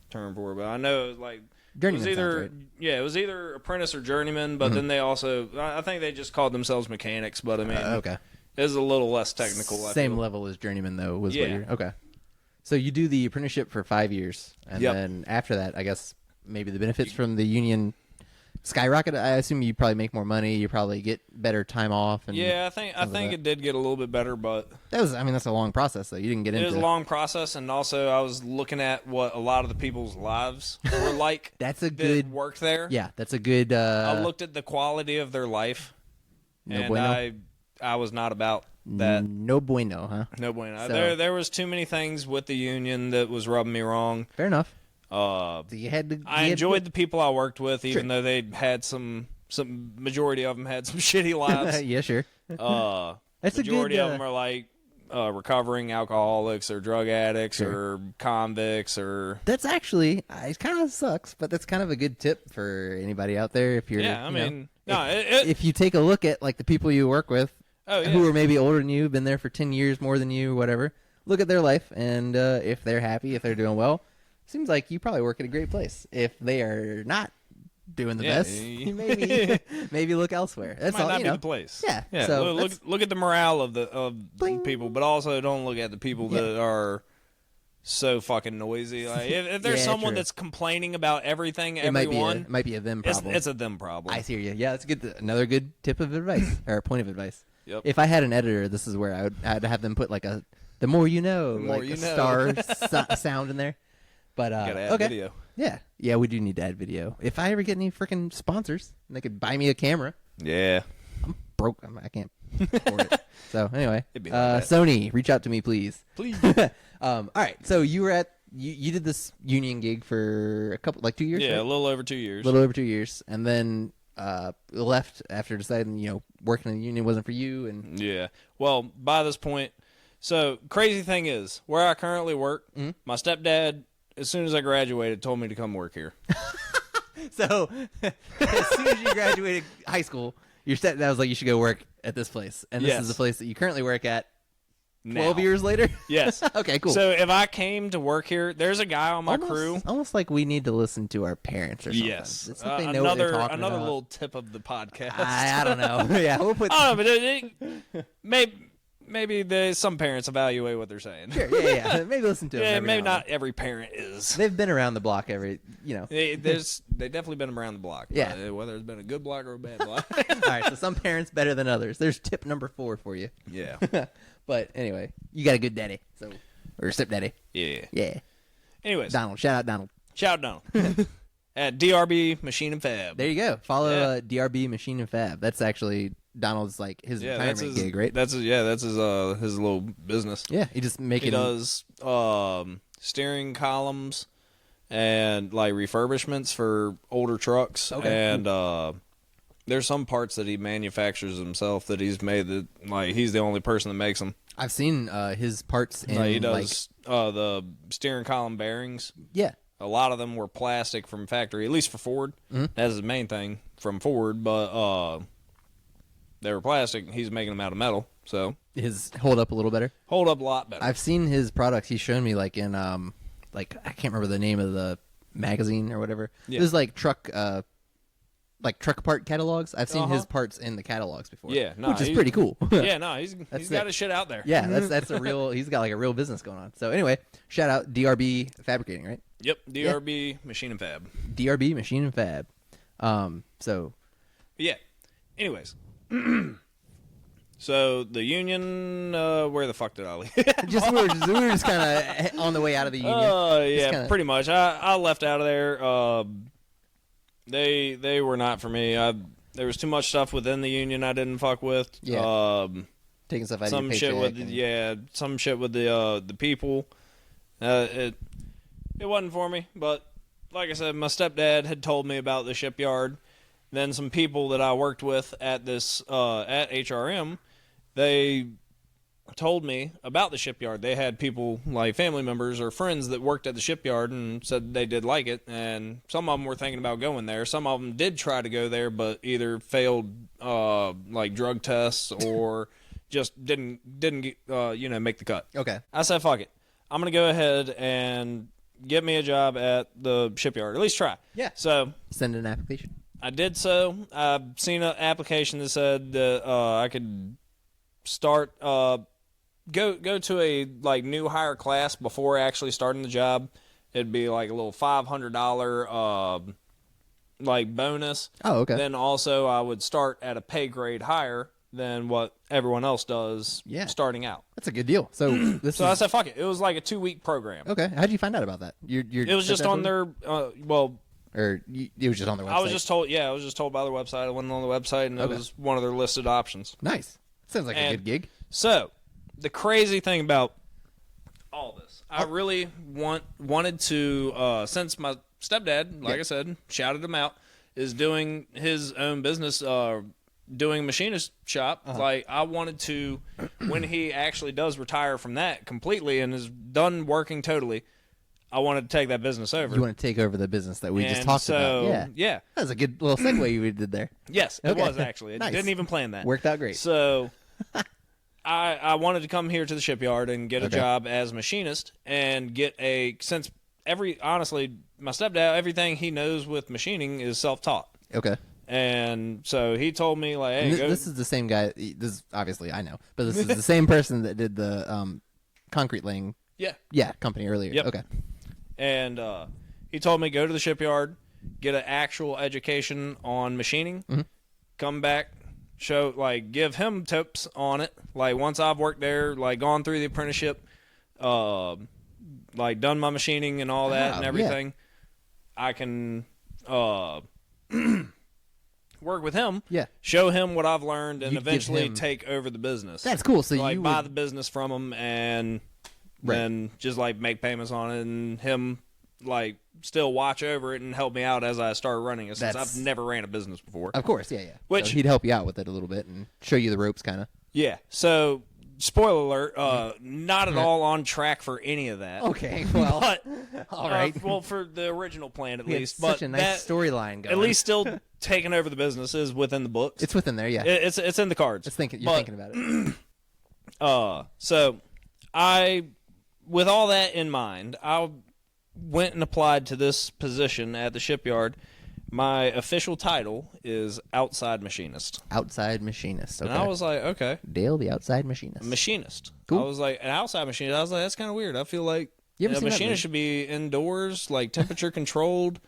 term for it, but I know it was like journeyman. It was either right. it was either apprentice or journeyman, but then they also I think they just called themselves mechanics. But I mean, okay. It's a little less technical. Same level as journeyman, though, was what you're... Okay. So you do the apprenticeship for 5 years, and then after that, I guess maybe the benefits from the union skyrocket. I assume you probably make more money, you probably get better time off. And I think it did get a little bit better, but... that's a long process, though. You didn't get into... It was a long process, and also I was looking at what a lot of the people's lives were like. That's a good... work there. Yeah, that's a good... I looked at the quality of their life, I was not about that. No bueno, huh? No bueno. So, there was too many things with the union that was rubbing me wrong. Fair enough. So you had to. I enjoyed the people I worked with, even though they had some majority of them had some shitty lives. Yeah, sure. That's majority of them are like recovering alcoholics or drug addicts or convicts or. That's actually it kind of sucks, but that's kind of a good tip for anybody out there if you're. Yeah, I mean, if you take a look at like the people you work with. Who are maybe older than you, been there for 10 years more than you, whatever. Look at their life, and if they're happy, if they're doing well, seems like you probably work at a great place. If they are not doing the best, maybe look elsewhere. That's might all. Not you be know. the place. Yeah. Yeah. So look at the morale of the people, but also don't look at the people that are so fucking noisy. Like if there's someone that's complaining about everything, it might be a them problem. It's a them problem. I hear you. Yeah, that's good. Another good tip of advice or point of advice. Yep. If I had an editor, this is where I'd have them put like the more you know, like a star sound in there. But gotta add video. Yeah, we do need to add video. If I ever get any freaking sponsors, and they could buy me a camera. Yeah, I'm broke. I can't afford it. So anyway, like Sony, reach out to me, please. All right. So you were at you did this union gig for 2 years. Yeah, right? a little over 2 years. A little over 2 years, and then left after deciding working in the union wasn't for you. And well, by this point, so crazy thing is where I currently work. My stepdad, as soon as I graduated, told me to come work here. So as soon as you graduated high school, your stepdad was like, "You should go work at this place," and this is the place that you currently work at. 12 years later? Yes. Okay, cool. So if I came to work here, there's a guy on my crew. Almost like we need to listen to our parents or something. Yes. It's like they know what they're talking another about. little tip of the podcast. I don't know. Yeah, we'll put. I don't know, but maybe some parents evaluate what they're saying. Sure, yeah. Maybe listen to them. Yeah, maybe not every parent is. They've been around the block They've definitely been around the block. Yeah. Whether it's been a good block or a bad block. All right, so some parents better than others. There's tip number 4 for you. Yeah. But anyway, you got a good daddy, or stepdaddy. Yeah. Yeah. Anyways. Donald. Shout out Donald. At DRB Machine and Fab. There you go. Follow DRB Machine and Fab. That's actually Donald's his retirement gig, right? That's his little business. Yeah, he does steering columns and like refurbishments for older trucks. Okay. And there's some parts that he manufactures himself that he's made that he's the only person that makes them. I've seen his parts in he does the steering column bearings. Yeah. A lot of them were plastic from factory, at least for Ford. Mm-hmm. That's the main thing from Ford, but they were plastic. He's making them out of metal, so his hold up a little better. Hold up a lot better. I've seen his products. He's shown me in I can't remember the name of the magazine or whatever. Yeah. It was truck part catalogs. I've seen his parts in the catalogs before. Yeah, which is pretty cool. Yeah, he's got his shit out there. Yeah, that's a real. He's got a real business going on. So anyway, shout out DRB Fabricating, right? Yep, DRB Machine and Fab. DRB Machine and Fab. So yeah, anyways. So the union, where the fuck did I leave? we were just kind of on the way out of the union. Yeah, pretty much. I left out of there. They were not for me. There was too much stuff within the union I didn't fuck with. Yeah. Taking stuff out of your paycheck. Some shit with the people. It wasn't for me. But like I said, my stepdad had told me about the shipyard. Then some people that I worked with at this at HRM, they told me about the shipyard. They had people like family members or friends that worked at the shipyard and said they did like it, and some of them were thinking about going there. Some of them did try to go there, but either failed like drug tests or just didn't make the cut. Okay. I said, fuck it. I'm gonna go ahead and get me a job at the shipyard. At least try. Yeah. So send an application. I did so. I've seen an application that said that I could start go to a like new hire class before actually starting the job. It'd be like a little $500 like bonus. Oh, okay. Then also I would start at a pay grade higher than what everyone else does starting out. That's a good deal. So I said fuck it. It was like a 2-week program. Okay. How'd you find out about that? It was just on their it was just on their website? I was just told by their website. I went on the website, and it was one of their listed options. Nice. Sounds like a good gig. So, the crazy thing about all this, I really wanted to, since my stepdad, like I said, shouted him out, is doing his own business, doing machinist shop. Like, I wanted to, when he actually does retire from that completely and is done working totally, I wanted to take that business over. You want to take over the business that we just talked about. Yeah. That was a good little segue you did there. Yes, it was actually. I didn't even plan that. Worked out great. So I wanted to come here to the shipyard and get a job as machinist and get honestly, my stepdad, everything he knows with machining is self-taught. Okay. And so he told me, like, hey, this is the same guy. This is obviously I know, but this is the same person that did the concrete laying company earlier. Yep. Okay. And he told me go to the shipyard, get an actual education on machining, come back, give him tips on it. Like once I've worked there, like gone through the apprenticeship, like done my machining and all that and everything, I can work with him, show him what I've learned, and eventually take over the business. That's cool. So you buy the business from him and then just like make payments on it, and him like still watch over it and help me out as I start running it, since I've never ran a business before. Of course, yeah. Which so he'd help you out with it a little bit and show you the ropes, kind of. Yeah. So, spoiler alert, not at all on track for any of that. Okay, well, but, all right. Well, for the original plan at least, such a nice storyline going. At least still taking over the business is within the books. It's within there, yeah. It's in the cards. You're thinking about it. So with all that in mind, I went and applied to this position at the shipyard. My official title is outside machinist. Outside machinist. Okay. And I was like, okay. Dale, the outside machinist. Machinist. Cool. I was like, an outside machinist. I was like, that's kind of weird. I feel like a machinist should be indoors, like temperature controlled,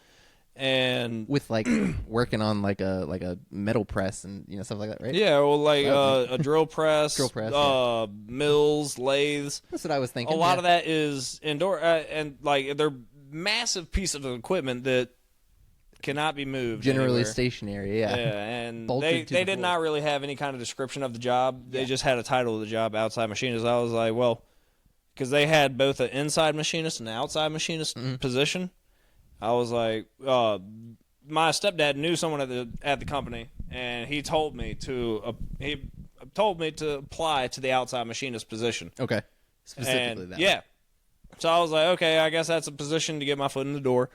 and with like working on like a metal press and stuff like that, right? Yeah, well, like a drill press, yeah. Mills, lathes. That's what I was thinking. A lot of that is indoor, and like they're massive pieces of equipment that cannot be moved. Generally anywhere. Stationary, yeah. Yeah, and they did not really have any kind of description of the job. They just had a title of the job, outside machinist. I was like, well, because they had both an inside machinist and an outside machinist position. I was like, my stepdad knew someone at the company, and he told me to apply to the outside machinist position. Okay, specifically that. Yeah. So I was like, okay, I guess that's a position to get my foot in the door.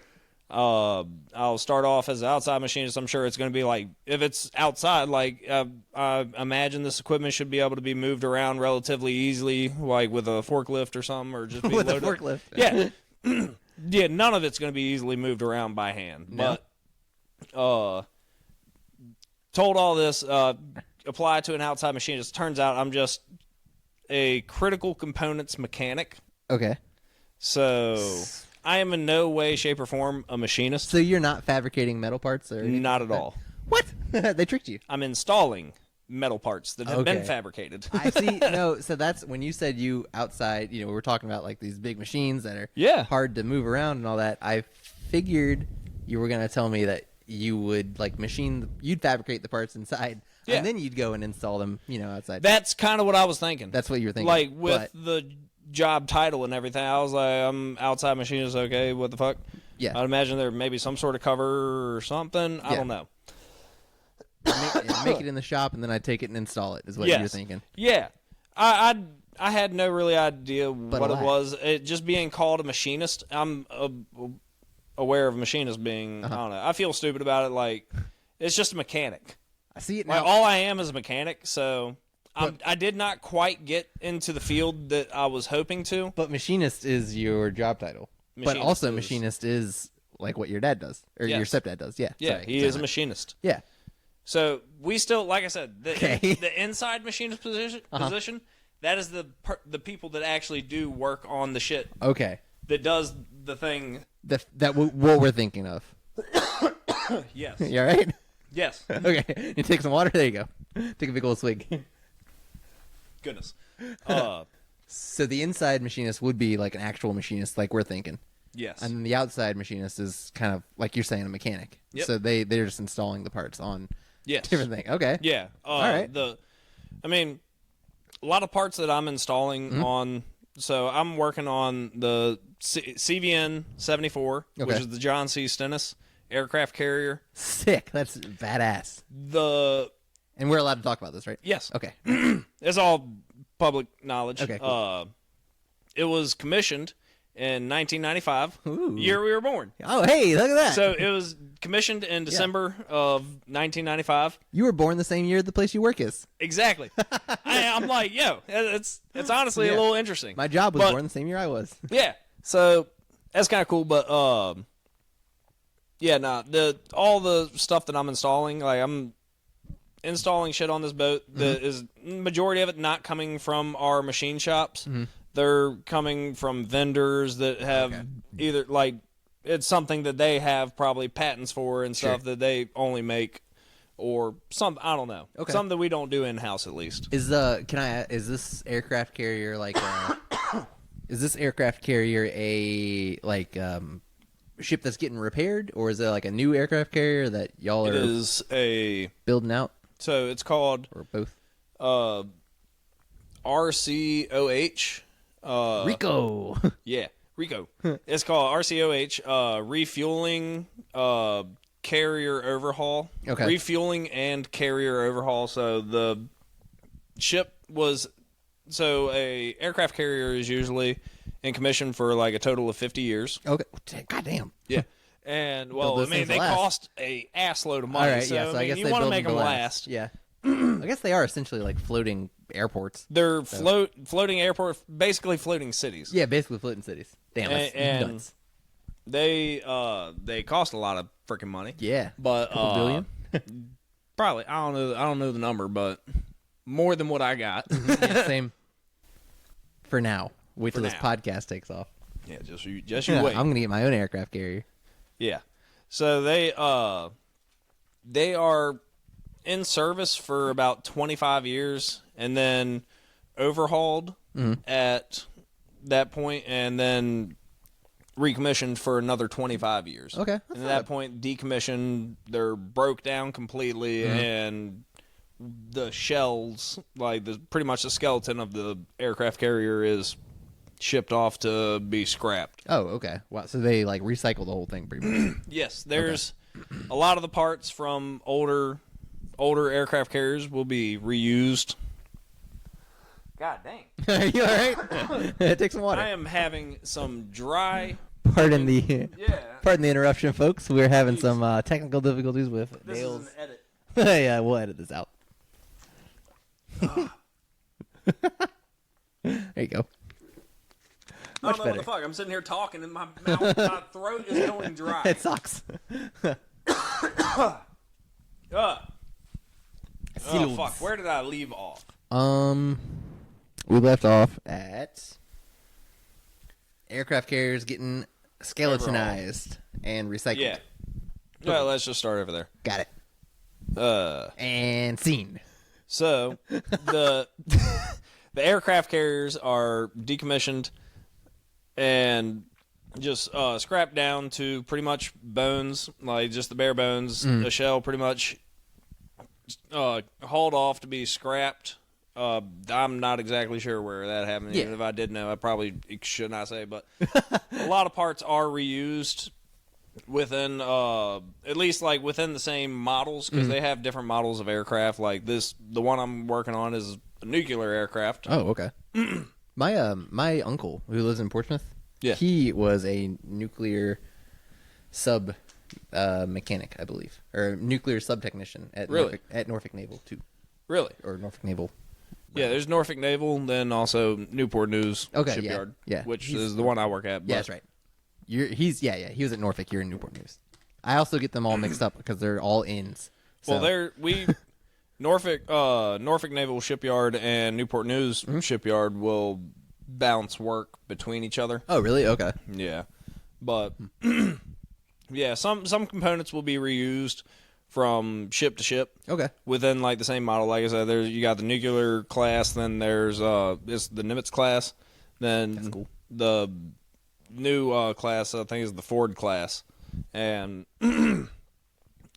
I'll start off as an outside machinist. I'm sure it's going to be like, if it's outside, like I imagine this equipment should be able to be moved around relatively easily, like with a forklift or something, or just be with loaded. A forklift. Yeah. Yeah, none of it's going to be easily moved around by hand. No. But told all this, apply to an outside machinist. Turns out I'm just a critical components mechanic. Okay. So I am in no way, shape, or form a machinist. So you're not fabricating metal parts? Or not at all. What? They tricked you. I'm installing metal parts that have been fabricated. I see. No, so that's when you said you outside, we were talking about like these big machines that are hard to move around and all that. I figured you were going to tell me that you would like you'd fabricate the parts inside and then you'd go and install them, outside. That's kind of what I was thinking. That's what you were thinking. Like with the job title and everything, I was like, I'm outside machinist, okay, what the fuck? Yeah. I'd imagine there may be some sort of cover or something. I don't know. Make it in the shop, and then I'd take it and install it, is what you're thinking. Yeah. I had no really idea what it was. It just being called a machinist, I'm aware of machinist being, I don't know. I feel stupid about it. Like, it's just a mechanic. I see it now. Like, all I am is a mechanic, so I did not quite get into the field that I was hoping to. But machinist is your job title. Machinist is like what your dad does, or your stepdad does. Yeah. Yeah, he is a machinist. Yeah. So we still, like I said, the inside machinist position, that is the people that actually do work on the shit. Okay. That does the thing. What we're thinking of. Yes. You all right? Yes. Okay. You take some water. There you go. Take a big old swig. Goodness. So the inside machinist would be like an actual machinist, like we're thinking. Yes. And then the outside machinist is kind of like you're saying, a mechanic. Yep. So they're just installing the parts on different things. Okay. Yeah. All right. A lot of parts that I'm installing on. So I'm working on the CVN 74, which is the John C. Stennis aircraft carrier. Sick. That's badass. And we're allowed to talk about this, right? Yes. Okay. It's all public knowledge. Okay. Cool. It was commissioned in 1995, year we were born. Oh, hey, look at that. So it was commissioned in December of 1995. You were born the same year the place you work is. Exactly. I'm like, it's honestly a little interesting. My job was born the same year I was. Yeah. So that's kind of cool, but all the stuff that I'm installing, like I'm installing shit on this boat that is majority of it not coming from our machine shops. They're coming from vendors that have either like it's something that they have probably patents for and stuff that they only make, or some I don't know, something that we don't do in house at least. Is this aircraft carrier like? Is this aircraft carrier a ship that's getting repaired, or is it like a new aircraft carrier that y'all are? It is a building out. So it's called or both. RCOH. Rico. Yeah, Rico. It's called RCOH, refueling, carrier overhaul. Okay. Refueling and carrier overhaul. So the ship was, a aircraft carrier is usually in commission for like a total of 50 years. Okay. Goddamn. Yeah. And they cost a ass load of money. All right, so I guess you want to make them last. Yeah. I guess they are essentially like floating airports. They're floating airports, basically floating cities. Yeah, basically floating cities. Damn, that's nuts. They cost a lot of freaking money. Yeah, but $2 billion. Probably I don't know the number, but more than what I got. Yeah, same. For now, wait till this podcast takes off. Yeah, just you wait. I'm gonna get my own aircraft carrier. Yeah, so they are in service for about 25 years, and then overhauled at that point, and then recommissioned for another 25 years. Okay. And at that point, decommissioned. They're broke down completely, and the shells, like pretty much the skeleton of the aircraft carrier, is shipped off to be scrapped. Oh, okay. Wow. So they like recycle the whole thing pretty much. Yes, there's a lot of the parts from older aircraft carriers will be reused. God dang. Are you all right? Take some water. I am having some dry. Pardon the interruption, folks. We're having some technical difficulties with Dale's. This is an edit. Yeah, we'll edit this out. There you go. I don't know what the fuck. I'm sitting here talking and my mouth, my throat is going dry. It sucks. Oh fuck! Where did I leave off? We left off at aircraft carriers getting skeletonized and recycled. Yeah. Well, let's just start over there. Got it. And scene. So the aircraft carriers are decommissioned and just scrapped down to pretty much bones, like just the bare bones, a shell pretty much hauled off to be scrapped. I'm not exactly sure where that happened. Even if I did know, I probably should not say, but a lot of parts are reused within at least like within the same models, because they have different models of aircraft. Like the one I'm working on is a nuclear aircraft. Oh, okay. My uncle who lives in Portsmouth, he was a nuclear sub mechanic, I believe, or nuclear sub technician at Norfolk Naval too. Really? Or Norfolk Naval. Yeah, there's Norfolk Naval, then also Newport News Shipyard, which is the one I work at. Yeah, that's right. He was at Norfolk. You're in Newport News. I also get them all mixed up because they're all inns. So. Well, Norfolk Naval Shipyard and Newport News Shipyard will bounce work between each other. Oh, really? Okay. Yeah, but yeah, some components will be reused from ship to ship. Okay. Within like the same model, like I said, you got the nuclear class, then there's it's the Nimitz class, then that's cool. The new class I think is the Ford class, and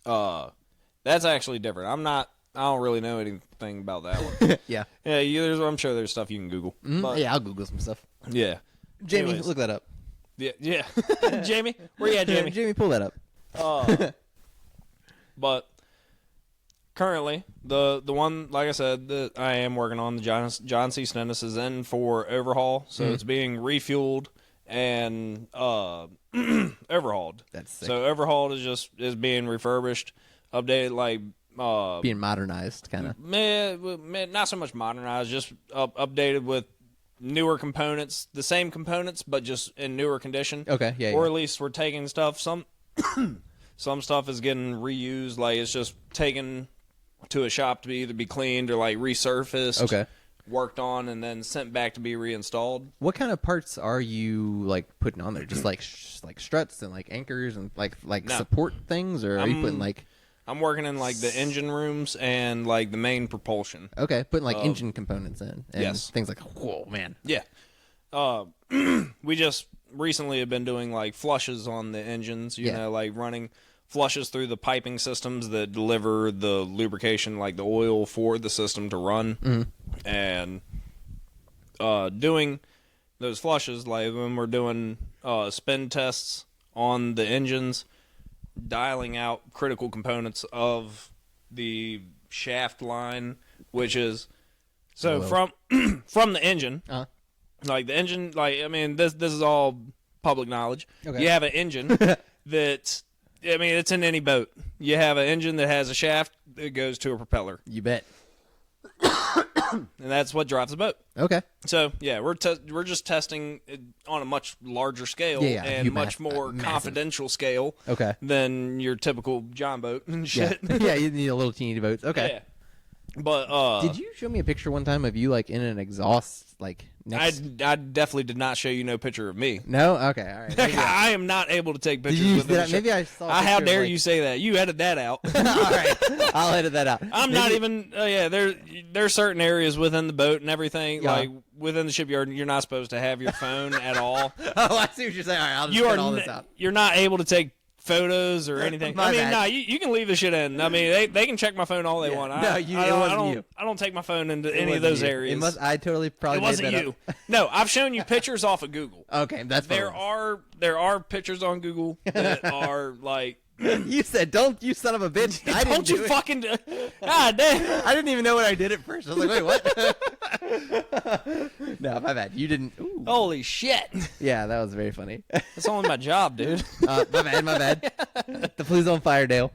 that's actually different. I don't really know anything about that one. Yeah. I'm sure there's stuff you can Google. But, yeah, I'll Google some stuff. Yeah. Jamie, Anyways. Look that up. Yeah. Jamie, where you at, Jamie? Jamie, pull that up. But currently, the one, like I said, that I am working on, the John C. Stennis, is in for overhaul. So it's being refueled and overhauled. That's sick. So overhauled is being refurbished, updated, like being modernized, kind of. Not so much modernized, just updated with newer components, the same components, but just in newer condition. Okay, yeah. Or at least we're taking stuff. Some stuff is getting reused, like it's just taken to a shop to either be cleaned or like resurfaced. Okay. Worked on and then sent back to be reinstalled. What kind of parts are you like putting on there? Just like struts and like anchors and like support things, or are you putting like? I'm working in like the engine rooms and like the main propulsion. Okay, putting like engine components in. And things like, whoa, man. Yeah. We just recently have been doing like flushes on the engines. You know, like running flushes through the piping systems that deliver the lubrication, like the oil for the system to run. And doing those flushes, like when we're doing spin tests on the engines, dialing out critical components of the shaft line, which is from the engine. Like the engine, like I mean, this is all public knowledge. Okay. You have an engine that, I mean, it's in any boat. You have an engine that has a shaft that goes to a propeller. You bet. And that's what drives the boat. Okay. So yeah, we're just testing it on a much larger scale and much more confidential scale. Okay. Than your typical John boat and shit. Yeah, you need a little teeny boats. Okay. Yeah. But did you show me a picture one time of you like in an exhaust like next? I definitely did not show you no picture of me. No? Okay, all right. I am not able to take pictures with maybe I saw how dare you say that? You edit that out. All right. I'll edit that out. I'm not even there's certain areas within the boat and everything, like within the shipyard, you're not supposed to have your phone at all. Oh, I see what you're saying. All right, I'll just cut all this out. You're not able to take photos or anything. I mean, you can leave the shit in. I mean, they can check my phone all they want. I don't take my phone into any of those areas. I totally probably it wasn't you. No, I've shown you pictures off of Google. Okay, that's fine. There are pictures on Google that are like. You said, "Don't you son of a bitch!" Don't you fucking? God damn! I didn't even know what I did at first. I was like, "Wait, what?" No, my bad. You didn't. Ooh. Holy shit! Yeah, that was very funny. That's only my job, dude. My bad. The flue's on fire, Dale.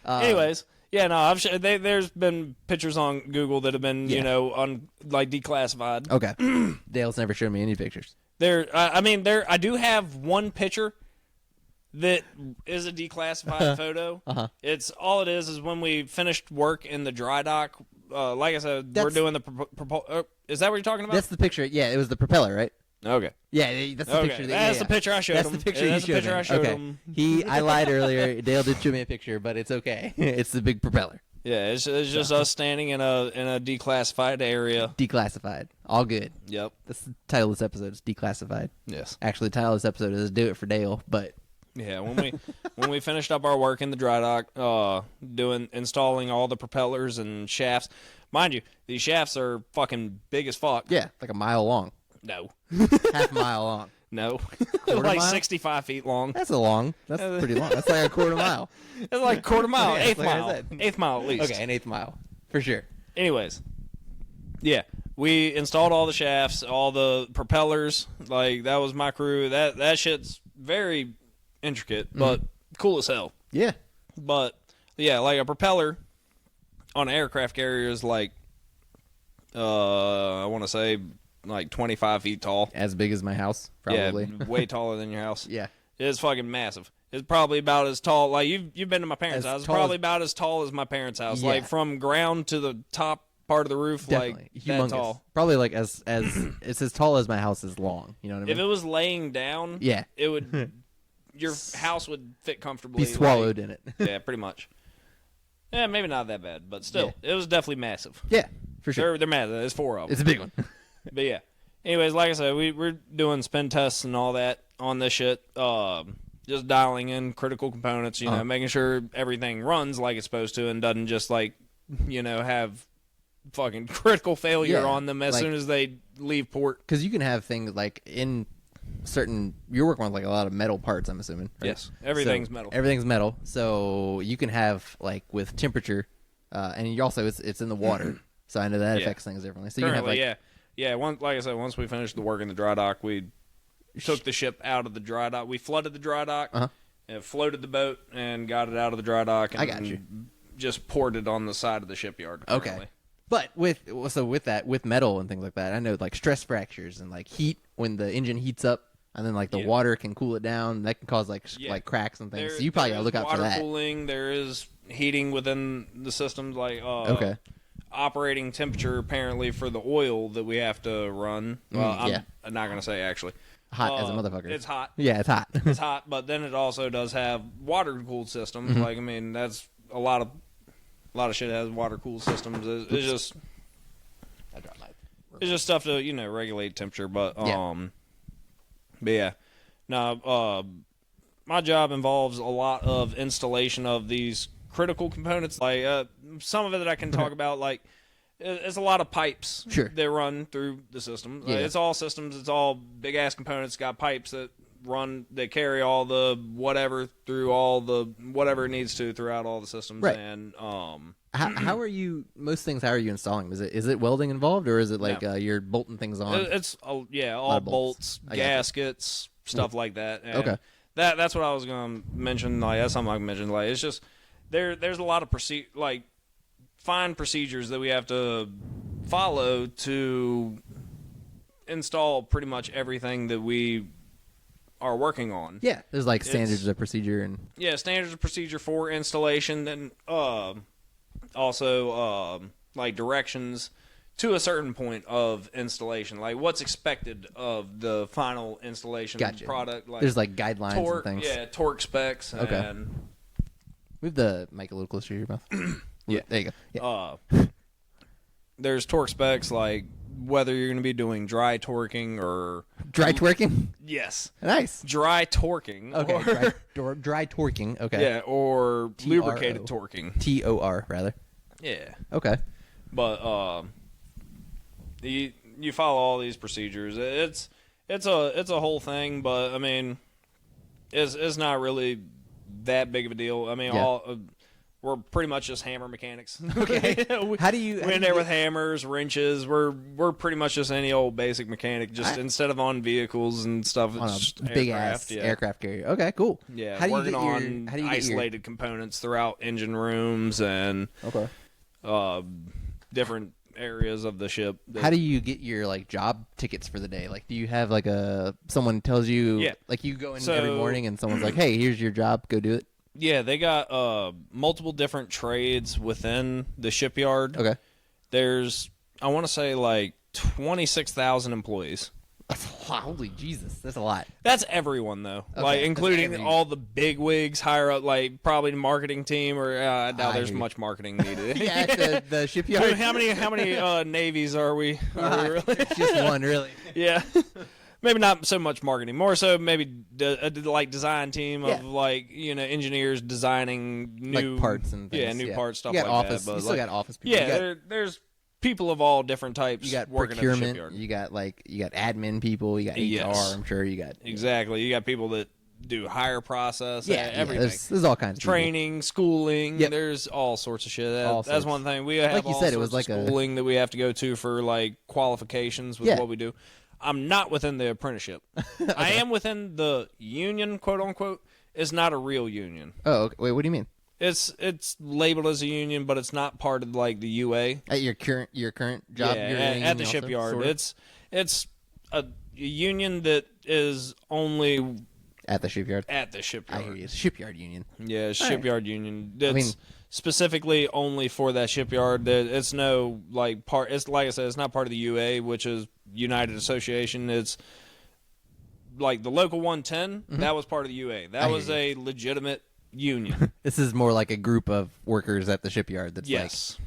Anyways, yeah, no, there's been pictures on Google that have been, like declassified. Okay. Dale's never showed me any pictures. I do have one picture that is a declassified photo. It's all it is when we finished work in the dry dock. Like I said, we're doing the is that what you're talking about? That's the picture. Yeah, it was the propeller, right? Okay. Yeah, that's the picture. That's the picture I showed him. That's the picture I showed him. I lied earlier. Dale did show me a picture, but it's okay. It's the big propeller. Yeah, it's just us standing in a declassified area. Declassified. All good. Yep. That's the title of this episode is Declassified. Yes. Actually, the title of this episode is Do It for Dale, but... Yeah, when we finished up our work in the dry dock, installing all the propellers and shafts. Mind you, these shafts are fucking big as fuck. Yeah, like a mile long. No. Half mile long. No. Like mile? 65 feet long. That's pretty long. That's like a quarter mile. It's like a quarter mile, Yeah, eighth like I mile. said. Eighth mile at least. Okay, an eighth mile. For sure. Anyways. Yeah. We installed all the shafts, all the propellers. Like, that was my crew. That shit's very intricate, but cool as hell. Yeah. But, yeah, like a propeller on an aircraft carrier is like, I want to say, like 25 feet tall. As big as my house, probably. Yeah, way taller than your house. Yeah. It's fucking massive. It's probably about as tall. Like, you've been to my parents' house. It's probably about as tall as my parents' house. Yeah. Like, from ground to the top part of the roof, Definitely. like, Humongous. that tall. Probably like as it's as tall as my house is long. You know what I mean? If it was laying down, yeah, it would. Your house would fit comfortably. Be swallowed in it. Yeah, pretty much. Yeah, maybe not that bad, but still, it was definitely massive. Yeah, for sure. They're massive. There's 4 of them. It's a big one. But yeah. Anyways, like I said, we're doing spin tests and all that on this shit. Just dialing in critical components, you know, making sure everything runs like it's supposed to and doesn't just like, you know, have fucking critical failure on them as soon as they leave port. Because you can have things like in certain, you're working with like a lot of metal parts, I'm assuming, right? Yes, everything's metal. Everything's metal, so you can have like with temperature, and you also it's in the water, so I know that affects things differently. So Currently, you can have like, like I said, once we finished the work in the dry dock, we took the ship out of the dry dock. We flooded the dry dock, and floated the boat, and got it out of the dry dock. And I got you. Just poured it on the side of the shipyard. Okay. Currently. But with metal and things like that, I know like stress fractures and like heat when the engine heats up, and then like the water can cool it down. That can cause like cracks and things. So you probably gotta look out for that. Water cooling. There is heating within the systems. Like operating temperature apparently for the oil that we have to run. Well, I'm not gonna say actually. Hot as a motherfucker. It's hot. Yeah, it's hot. It's hot, but then it also does have water cooled systems. Like I mean, that's a lot of shit has water cooled systems. It's just it's just stuff to regulate temperature. But yeah, now my job involves a lot of installation of these critical components. Like some of it that I can talk about, like it's a lot of pipes that run through the system. Yeah. It's all systems. It's all big ass components. Got pipes that carry all the whatever through all the whatever it needs to throughout all the systems. Right. And how are you installing? Is it welding involved, or is it like you're bolting things on? It's all bolts, gaskets, stuff like that. And okay. That's what I was gonna mention. Like that's something I mentioned. Like it's just there's a lot of fine procedures that we have to follow to install pretty much everything that we are working on. Yeah, there's like standards of procedure and standards of procedure for installation. Then also like directions to a certain point of installation, like what's expected of the final installation product. Like there's like guidelines torque, and things. Yeah, torque specs. Okay. And move the mic a little closer to your mouth. Yeah, there you go. Yeah. There's torque specs like whether you're going to be doing dry torquing or dry twerking. Yes, nice. Dry torquing. Okay, dry torquing. Okay. Yeah, or lubricated torquing. TOR rather. Yeah. Okay. But you follow all these procedures. It's a whole thing, but I mean, it's not really that big of a deal. I mean, we're pretty much just hammer mechanics. Okay. How do you in there with hammers, wrenches? We're pretty much just any old basic mechanic. Just instead of on vehicles and stuff, on it's a big ass aircraft carrier. Okay, cool. Yeah, how do working you on isolated components throughout engine rooms and different areas of the ship. How do you get your like job tickets for the day? Like, do you have like someone tells you like you go in every morning and someone's like, hey, here's your job, go do it? Yeah, they got multiple different trades within the shipyard. Okay. There's, I want to say, like 26,000 employees. That's a Holy Jesus, that's a lot. That's everyone though, Okay, like including every... all the big wigs higher up, like probably the marketing team, or I doubt there's much marketing needed. Yeah, the shipyard. How many navies are we? Really? It's just one, really. Yeah. Maybe not so much marketing, more so maybe like design team of like engineers designing new like parts and things. New parts, stuff you like office, that. But you still got office people. Yeah, there's people of all different types. You got working procurement. at the shipyard. You got admin people. You got HR. I'm sure you got exactly. You got people that do hire process. Everything. There's all kinds of training, people. Schooling. Yep. There's all sorts of shit. That's one thing we have. Like you said, it was like schooling that we have to go to for like qualifications with what we do. I'm not within the apprenticeship. Okay. I am within the union, quote unquote. It's not a real union. Oh, okay. Wait, what do you mean? It's labeled as a union, but it's not part of like the UA. At your current job, at the shipyard. Sort of? It's a union that is only at the shipyard. At the shipyard. I hear you. It's a shipyard union. Yeah, shipyard union. It's specifically only for that shipyard. It's no like part. It's like I said, it's not part of the UA, which is United Association. It's like the local 110. Mm-hmm. That was part of the UA. That was a legitimate union. This is more like a group of workers at the shipyard. That's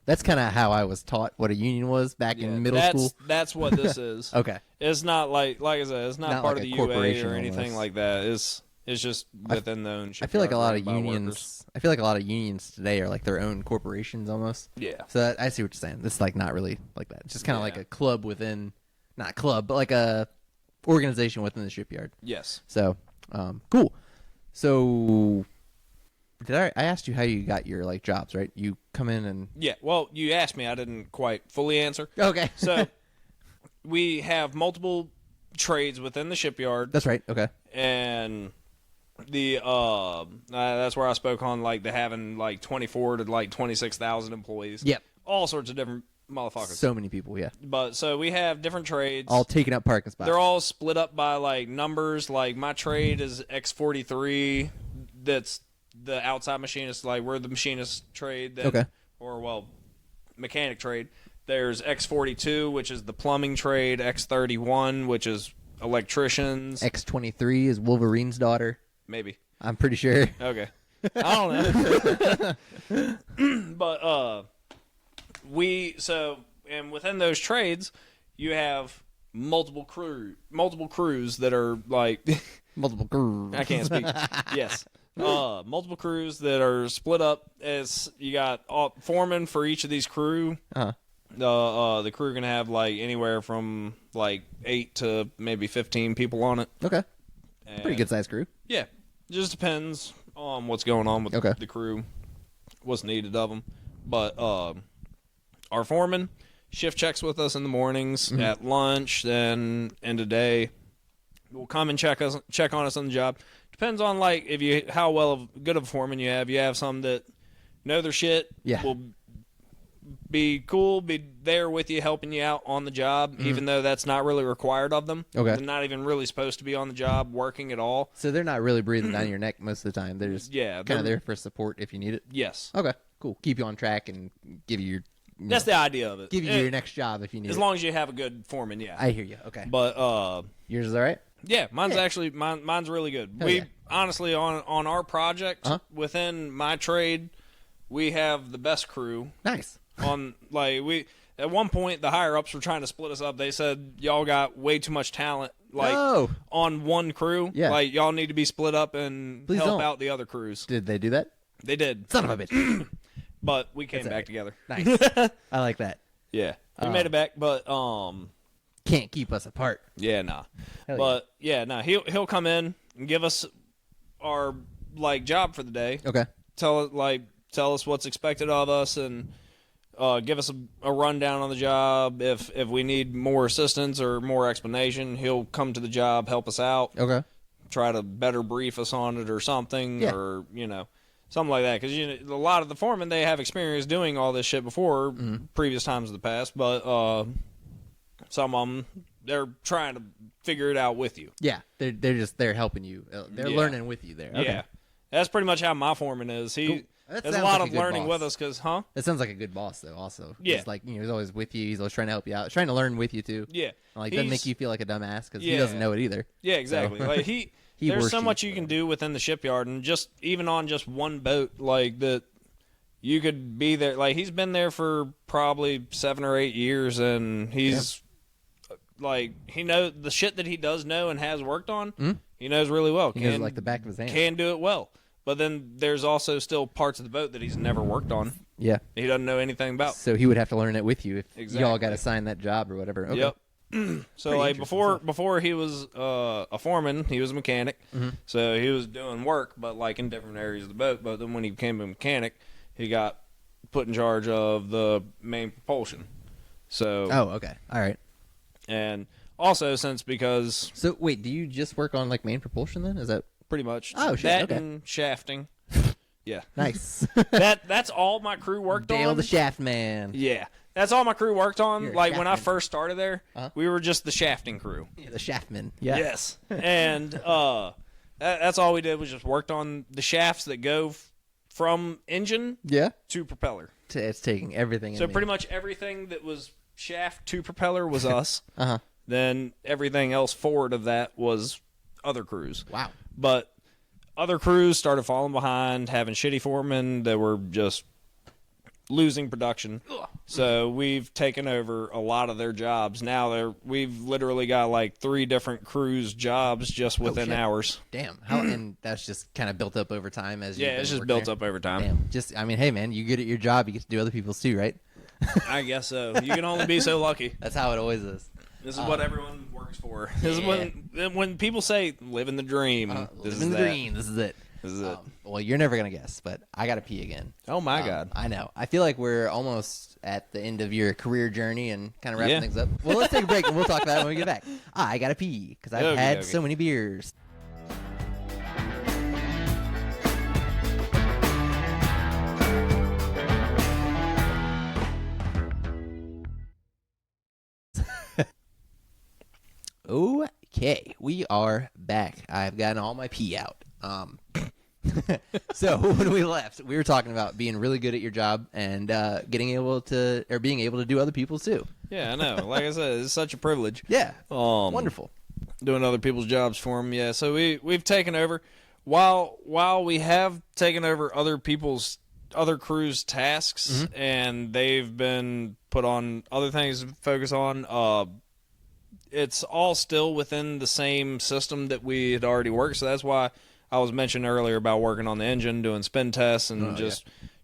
that's kind of how I was taught what a union was back in middle school. That's what this is. Okay, it's not like I said, it's not part like of the UA or anything like that. It's just within the own shipyard. I feel like a lot of unions. Workers. I feel like a lot of unions today are like their own corporations almost. Yeah. So I see what you're saying. This is like not really like that. It's just kind of like a club within, not club, but like a organization within the shipyard. Yes. So, cool. So, I asked you how you got your like jobs, right? You come in and well, you asked me. I didn't quite fully answer. Okay. So, we have multiple trades within the shipyard. That's right. Okay. And the that's where I spoke on like the having like 24 to like 26,000 employees. Yep. All sorts of different motherfuckers. So many people, yeah. But so we have different trades. All taking up parking spots. They're all split up by like numbers. Like my trade is X43. That's the outside machinist. Like we're the machinist trade. Then, okay. Or mechanic trade. There's X42, which is the plumbing trade. X31, which is electricians. X23 is Wolverine's daughter. Maybe. I'm pretty sure. Okay. I don't know. But and within those trades, you have multiple crews that are like multiple crews. I can't speak. Yes. Multiple crews that are split up as you got foreman for each of these crew. Uh-huh. The crew can have like anywhere from like 8 to maybe 15 people on it. Okay. Pretty good sized crew. Yeah. Just depends on what's going on with the crew, what's needed of them. But our foreman shift checks with us in the mornings, at lunch, then end of day. Will come and check on us on the job. Depends on like how good of a foreman you have. You have some that know their shit. Yeah. Will be cool, be there with you, helping you out on the job, even though that's not really required of them. Okay. They're not even really supposed to be on the job working at all. So they're not really breathing down your neck most of the time. They're just kind of there for support if you need it. Yes. Okay, cool. Keep you on track and give you your... That's the idea of it. Give you your next job if you need it. As long as you have a good foreman, yeah. I hear you. Okay. But yours is all right? Yeah, mine's actually mine's really good. Hell honestly on our project within my trade, we have the best crew. Nice. At one point the higher ups were trying to split us up. They said y'all got way too much talent on one crew. Yeah. Like y'all need to be split up and help out the other crews. Did they do that? They did. Son of a bitch. But we came back together. Nice. I like that. Yeah. We made it back, but can't keep us apart. Yeah, nah. Hell but he'll come in and give us our job for the day. Okay. Tell us what's expected of us and give us a rundown on the job. If we need more assistance or more explanation, he'll come to the job, help us out. Okay. Try to better brief us on it or something, or something like that. Because a lot of the foremen, they have experience doing all this shit before, previous times of the past. But some of them, they're trying to figure it out with you. Yeah, they're helping you. They're learning with you there. Okay. Yeah, that's pretty much how my foreman is. Cool. there's a lot of learning with us because, That sounds like a good boss, though, also. Yeah. He's like, he's always with you. He's always trying to help you out. Trying to learn with you, too. Yeah. Like, doesn't make you feel like a dumbass because he doesn't know it either. Yeah, exactly. So. Like, there's so much you can do within the shipyard, and just even on just one boat, like, that you could be there. Like, he's been there for probably 7 or 8 years, and he's, like, he knows the shit that he does know and has worked on, he knows really well. He knows it like the back of his hand. Can do it well. But then there's also still parts of the boat that he's never worked on. Yeah. He doesn't know anything about. So he would have to learn it with you if y'all got assigned that job or whatever. Okay. Yep. So, like, before he was a foreman, he was a mechanic. So he was doing work, but, like, in different areas of the boat. But then when he became a mechanic, he got put in charge of the main propulsion. So. Oh, okay. All right. And also because. So, wait, do you just work on, like, main propulsion then? Is that. Pretty much. Oh, shit. That okay. and shafting. Yeah. Nice. That's all my crew worked on. Dale the shaft man. Yeah. That's all my crew worked on. Like, when I shaftman. First started there, we were just the shafting crew. Yeah, the shaftman. Yeah. Yes. And that's all we did was just worked on the shafts that go from engine to propeller. It's taking everything So pretty much everything that was shaft to propeller was us. Then everything else forward of that was other crews. Wow. But other crews started falling behind, having shitty foremen that were just losing production. So we've taken over a lot of their jobs. Now we've literally got like 3 different crews' jobs just within hours. Damn. How and that's just kind of built up over time as it's just built up over time. Damn. Just I mean, hey man, you good at your job, you get to do other people's too, right? I guess so. You can only be so lucky. That's how it always is. This is what everyone works for. This is when people say living the dream. Living the dream. This is it. This is it. Well, you're never gonna guess, but I gotta pee again. Oh my god! I know. I feel like we're almost at the end of your career journey and kind of wrapping things up. Well, let's take a break and we'll talk about it when we get back. I gotta pee because I've had so many beers. Okay, we are back. I've gotten all my pee out. So when we left, we were talking about being really good at your job and being able to do other people's too. Yeah, I know. Like I said, it's such a privilege. Yeah, wonderful. Doing other people's jobs for them. Yeah, so we've taken over. While we have taken over other crews' tasks, and they've been put on other things to focus on. It's all still within the same system that we had already worked, so that's why I was mentioning earlier about working on the engine, doing spin tests, and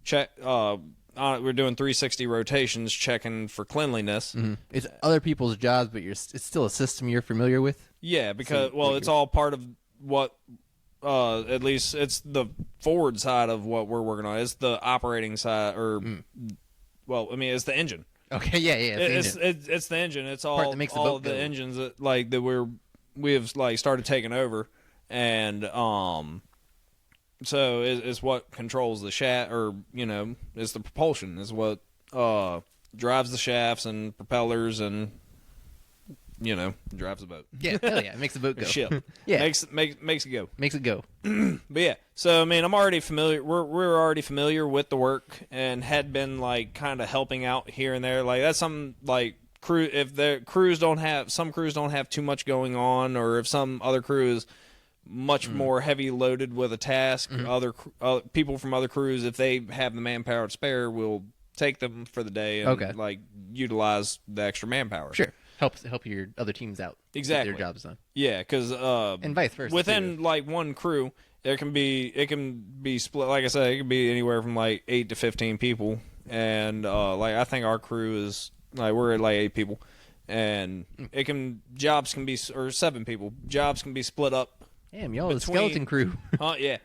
check. We're doing 360 rotations, checking for cleanliness. It's other people's jobs, but it's still a system you're familiar with. Yeah, because it's all part of what. At least it's the forward side of what we're working on. It's the operating side, it's the engine. Okay, it's the engine. It's all that makes the all boat of the go. engines that we have started taking over, and so it's what controls the shaft, or it's the propulsion is what drives the shafts and propellers and drives the boat. Yeah, hell yeah, it makes the boat go. Ship. Yeah, makes it go. Makes it go. But yeah, so I mean, I'm already familiar. We're already familiar with the work and had been kind of helping out here and there. Like that's something crew. If the crews don't have too much going on, or if some other crew is much more heavy loaded with a task, other people from other crews, if they have the manpower to spare, will take them for the day and utilize the extra manpower. Sure. Help your other teams out. Exactly. Get their jobs done. Yeah, because and vice versa. Within one crew, it can be split. Like I said, it can be anywhere from 8 to 15 people, and I think our crew is we're at 8 people, and jobs can be 7 people. Jobs can be split up. Damn, y'all the skeleton crew. Yeah.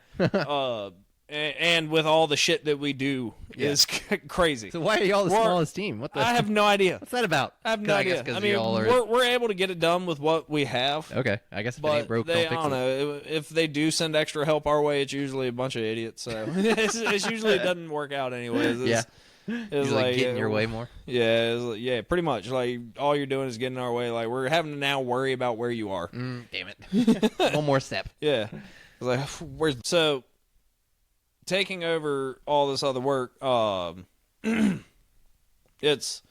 And with all the shit that we do is crazy. So why are y'all the smallest team? I have no idea. What's that about? I have no idea. I mean, we're able to get it done with what we have. Okay, I guess if it ain't broke, I don't know. If they do send extra help our way, it's usually a bunch of idiots. So it's usually it doesn't work out anyways. It's getting your way more. Yeah, pretty much. All you're doing is getting our way. We're having to now worry about where you are. Damn it! One more step. Yeah. It's where's taking over all this other work, it's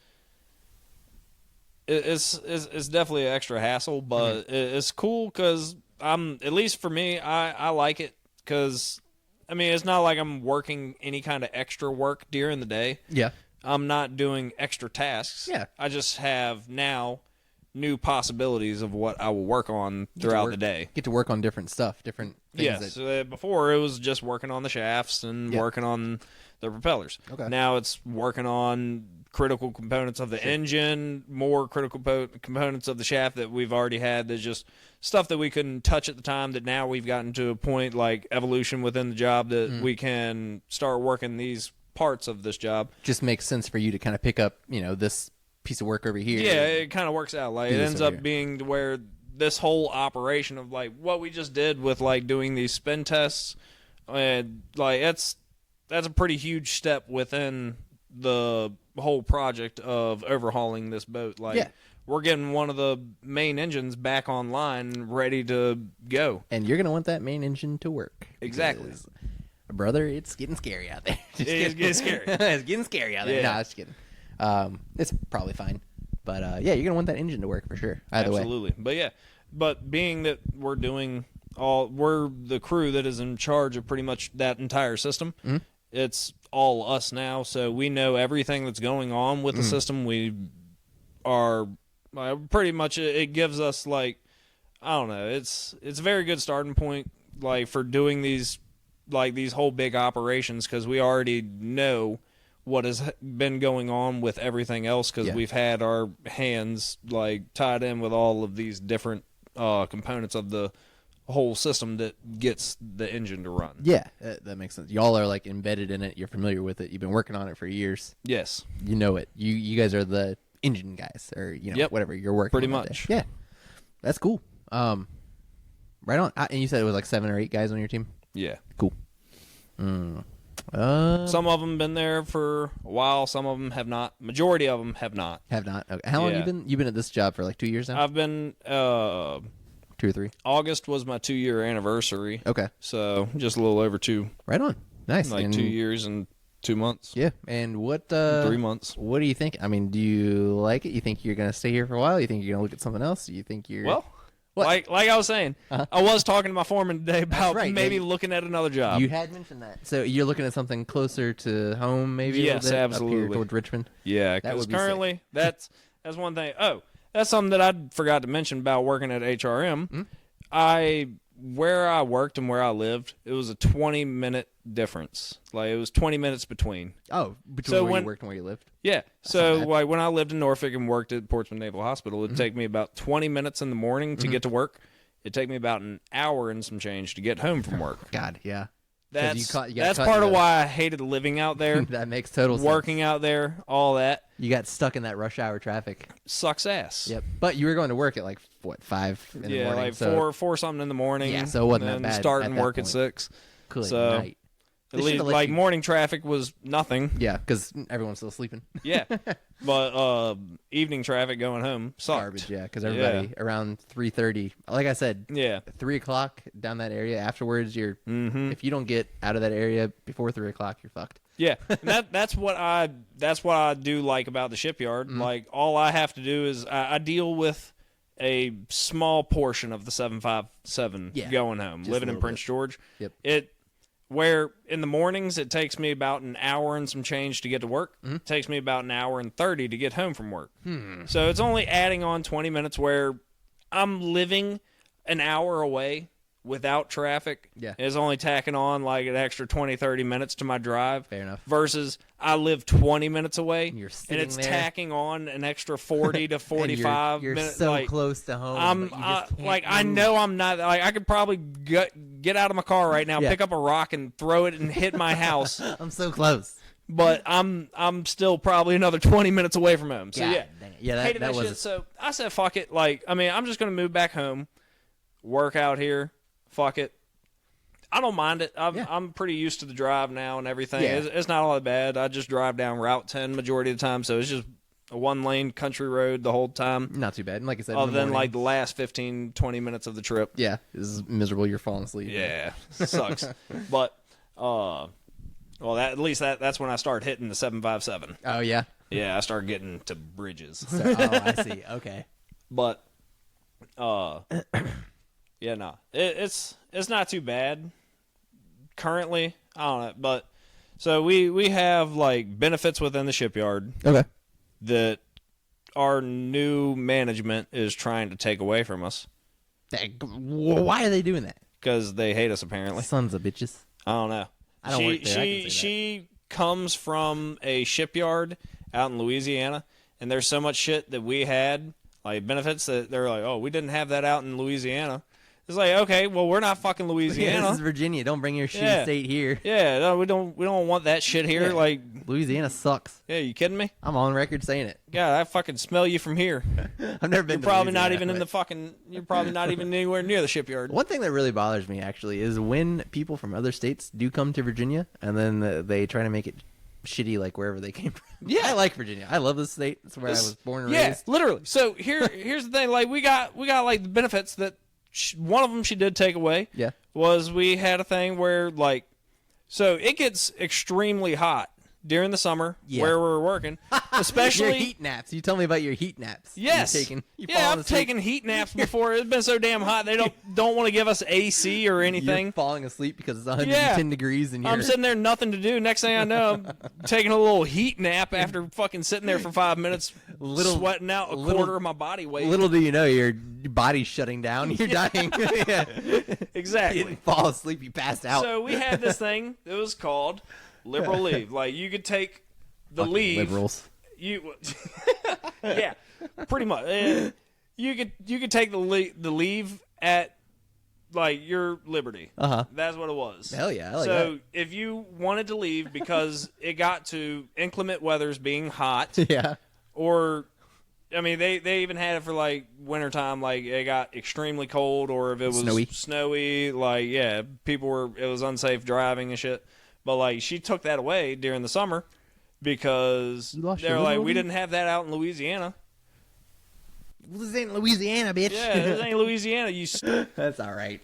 definitely an extra hassle, but it's cool because at least for me, I like it because, I mean, it's not like I'm working any kind of extra work during the day. Yeah. I'm not doing extra tasks. Yeah. I just have now new possibilities of what I will work on throughout the day. Get to work on different stuff, different things. Yes. Before, it was just working on the shafts and working on the propellers. Okay. Now it's working on critical components of the engine, more critical components of the shaft that we've already had. There's just stuff that we couldn't touch at the time that now we've gotten to a point, like evolution within the job, that we can start working these parts of this job. Just makes sense for you to kind of pick up, this piece of work over here. Yeah, it kind of works out. Like, it ends up being to where this whole operation of, like, what we just did with, like, doing these spin tests, and, like, that's a pretty huge step within the whole project of overhauling this boat. Like, we're getting one of the main engines back online, ready to go. And you're going to want that main engine to work. Exactly. Brother, it's getting scary out there. It's getting scary. It's getting scary out there. Yeah. No, just kidding. It's probably fine. But, you're going to want that engine to work for sure. Either way. Absolutely. But being that we're the crew that is in charge of pretty much that entire system, it's all us now, so we know everything that's going on with the system. We are pretty much, it gives us, like, I don't know, it's a very good starting point, like, for doing these whole big operations, because we already know what has been going on with everything else, because we've had our hands, like, tied in with all of these different components of the whole system that gets the engine to run. Yeah, that makes sense. Y'all are, like, embedded in it. You're familiar with it. You've been working on it for years. Yes. You know it. You guys are the engine guys, or, whatever you're working pretty on much. Yeah. That's cool. Right on. And you said it was like 7 or 8 guys on your team? Yeah. Cool. Some of them been there for a while. Some of them have not. Majority of them have not. Have not. Okay. How long have you been? You've been at this job for like 2 years now? I've been 2 or 3. August was my 2-year anniversary. Okay. So just a little over 2. Right on. Nice. Like 2 years and 2 months. Yeah. And what? 3 months. What do you think? I mean, do you like it? You think you're gonna stay here for a while? You think you're gonna look at something else? Do you think you're Like I was saying, I was talking to my foreman today about maybe looking at another job. You had mentioned that. So you're looking at something closer to home, maybe? Yes, a little bit, absolutely. Up here towards Richmond. Yeah, because currently that's one thing. Oh, that's something that I forgot to mention about working at HRM. Where I worked and where I lived, it was a 20-minute difference. Like, it was 20 minutes between. Oh, between where you worked and where you lived? Yeah. So, like, when I lived in Norfolk and worked at Portsmouth Naval Hospital, it'd take me about 20 minutes in the morning to get to work. It'd take me about an hour and some change to get home from work. God, yeah. That's part of why I hated living out there. That makes total sense. Working out there, all that. You got stuck in that rush hour traffic. Sucks ass. Yep. But you were going to work at, like, what, 5 in the morning? Yeah, like 4 something in the morning. Yeah, so it wasn't that bad. Starting work at 6. Good so, night. At least, like, morning traffic was nothing. Yeah, because everyone's still sleeping. Yeah. But evening traffic going home sucked. Garbage, yeah, because everybody around 3:30, like I said, 3 o'clock down that area. Afterwards, you're if you don't get out of that area before 3 o'clock, you're fucked. Yeah, and that's what I do like about the shipyard. Like, all I have to do is I deal with a small portion of the 757 going home, living in Prince George. Yep. Where in the mornings it takes me about an hour and some change to get to work. It takes me about an hour and 30 to get home from work. So it's only adding on 20 minutes where I'm living an hour away without traffic. Yeah. It's only tacking on like an extra 20, 30 minutes to my drive. Fair enough. Versus I live 20 minutes away, and it's tacking on an extra 40 to 45 you're minutes. So like, close to home. I know I'm not. Like, I could probably get out of my car right now, pick up a rock, and throw it and hit my house. I'm so close. But I'm still probably another 20 minutes away from home. So hated that shit. So I said, fuck it. Like, I mean, I'm just gonna move back home, work out here. Fuck it. I don't mind it. I'm pretty used to the drive now and everything. Yeah. It's not all that bad. I just drive down Route 10 majority of the time, so it's just a one-lane country road the whole time. Not too bad. And like I said, other than like the last 15, 20 minutes of the trip. Yeah, this is miserable. You're falling asleep. Yeah, sucks. But Well, at least that's when I started hitting the 757. Oh yeah. Yeah, I started getting to bridges. I see. Okay. But, yeah, no, it's not too bad currently. I don't know, but so we have like benefits within the shipyard. Okay. That our new management is trying to take away from us. Why are they doing that? Because they hate us, apparently. Sons of bitches. I don't know. I don't work there. She comes from a shipyard out in Louisiana, and there's so much shit that we had, like benefits, that they're like, oh, we didn't have that out in Louisiana. It's like, okay, well, we're not fucking Louisiana. Yeah, this is Virginia. Don't bring your shitty state here. Yeah, no, we don't want that shit here. Yeah. Like, Louisiana sucks. Yeah, you kidding me? I'm on record saying it. God, I fucking smell you from here. I've never been. You're probably not even in the fucking. You're probably not even anywhere near the shipyard. One thing that really bothers me actually is when people from other states do come to Virginia and then they try to make it shitty like wherever they came from. Yeah, I like Virginia. I love this state. It's where I was born and raised. Yeah, literally. So here's the thing. Like we got like the benefits that. One of them she did take away. Yeah. Was we had a thing where like, so it gets extremely hot during the summer where we're working, especially your heat naps. You tell me about your heat naps. Yes. I've taken heat naps before. It's been so damn hot they don't want to give us AC or anything. You're falling asleep because it's 110 degrees and I'm sitting there, nothing to do. Next thing I know, I'm taking a little heat nap after fucking sitting there for 5 minutes, sweating out a quarter of my body weight. Little do you know, your body's shutting down. You're dying. Yeah. Exactly. You fall asleep. You passed out. So we had this thing that was called liberal leave. Like you could take the Fucking leave. Liberals. Yeah, pretty much. You could take the leave at like your liberty. That's what it was. Hell yeah. I like so that. if you wanted to leave because it got to inclement weather's being hot. Yeah. Or I mean, they even had it for like wintertime, like it got extremely cold, or if it was snowy, like it was unsafe driving and shit. But like she took that away during the summer because they're like, we didn't have that out in Louisiana. This ain't Louisiana, bitch. Yeah, this ain't Louisiana. That's all right.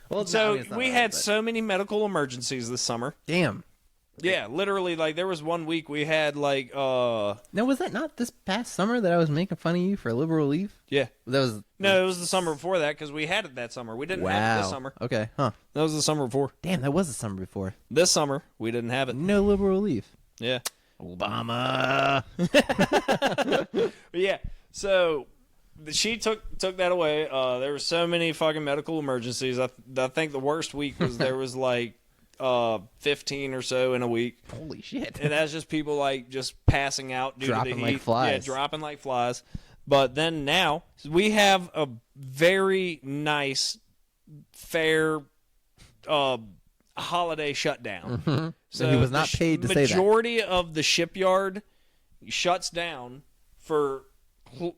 Well, so we had so many medical emergencies this summer. Damn. Yeah, literally, like there was 1 week we had like Now was that not this past summer that I was making fun of you for liberal leave? Yeah. That was No, it was the summer before that because we had it that summer. We didn't have it this summer. Okay, huh. That was the summer before. Damn, that was the summer before. This summer we didn't have it. No liberal leave. Yeah. Obama. But yeah. So she took that away. There were so many fucking medical emergencies. I think the worst week was there was like 15 or so in a week. Holy shit. And that's just people like just passing out due to the heat. Like flies. Yeah, dropping like flies. But then now we have a very nice, fair holiday shutdown. Mm-hmm. So he was not paid to say that. Majority of the shipyard shuts down for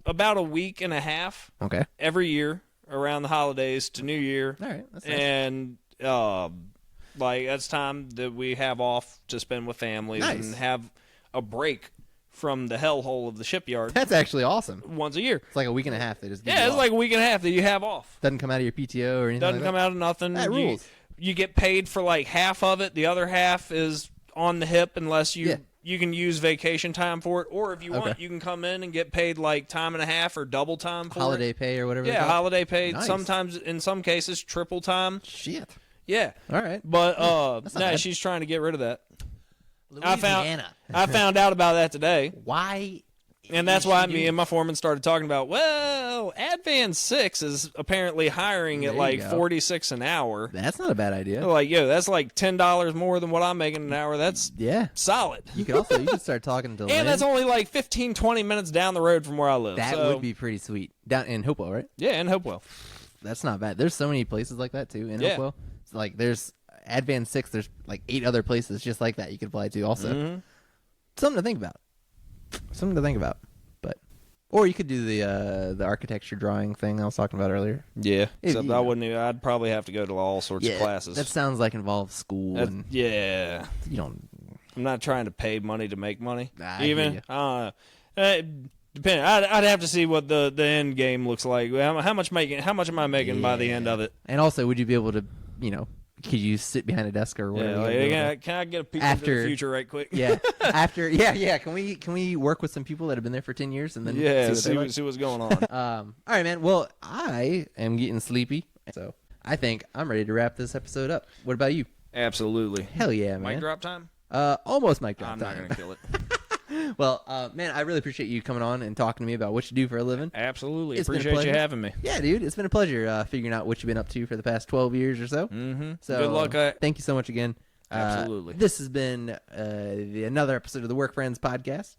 about a week and a half. Okay. Every year around the holidays to New Year. All right. That's nice. And like that's time that we have off to spend with families and have a break from the hellhole of the shipyard. That's actually awesome. Once a year. It's like a week and a half. They just it's like a week and a half that you have off. Doesn't come out of your PTO or anything. Doesn't come out of nothing. That rules. You get paid for like half of it. The other half is on the hip unless you can use vacation time for it. Or if you want, you can come in and get paid like time and a half or double time for holiday pay or whatever. Yeah, holiday pay. Nice. Sometimes, in some cases, triple time. Shit. Yeah. All right. But she's trying to get rid of that. Louisiana. I found out about that today. Why? And that's why me and my foreman started talking about, well, Advan 6 is apparently hiring at like $46 an hour. That's not a bad idea. Like, that's like $10 more than what I'm making an hour. That's solid. You could start talking to And that's only like 15, 20 minutes down the road from where I live. That would be pretty sweet. Down in Hopewell, right? Yeah, in Hopewell. That's not bad. There's so many places like that too in Hopewell. It's like there's Advan 6, there's like 8 other places just like that you could apply to also. Mm-hmm. Something to think about. But or you could do the architecture drawing thing I was talking about earlier. Yeah. Except I wouldn't I'd probably have to go to all sorts of classes. That sounds like involves school and you don't I'm not trying to pay money to make money. Even depending, I'd have to see what the end game looks like. How much am I making by the end of it? And also, would you be able to, could you sit behind a desk or whatever? Can I get a peek into the future right quick? Yeah. Can we work with some people that have been there for 10 years and then see what's going on? All right, man. Well, I am getting sleepy, so I think I'm ready to wrap this episode up. What about you? Absolutely. Hell yeah, man. Mic drop time? Almost mic drop time. I'm not gonna kill it. Well, man, I really appreciate you coming on and talking to me about what you do for a living. Absolutely. Appreciate you having me. Yeah, dude. It's been a pleasure figuring out what you've been up to for the past 12 years or so. Mm-hmm. So good luck. Thank you so much again. Absolutely. This has been another episode of the Work Friends podcast.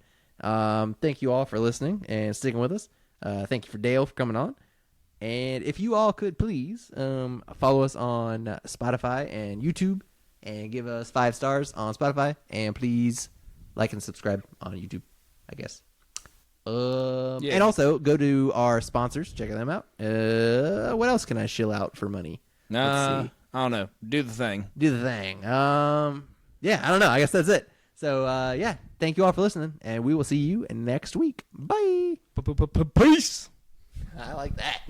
Thank you all for listening and sticking with us. Thank you for Dale for coming on. And if you all could please follow us on Spotify and YouTube and give us 5 stars on Spotify, and please like and subscribe on YouTube, I guess. And also go to our sponsors, check them out. What else can I shill out for money? Let's see. I don't know. Do the thing. Yeah, I don't know. I guess that's it. So yeah, thank you all for listening, and we will see you next week. Bye. Peace. I like that.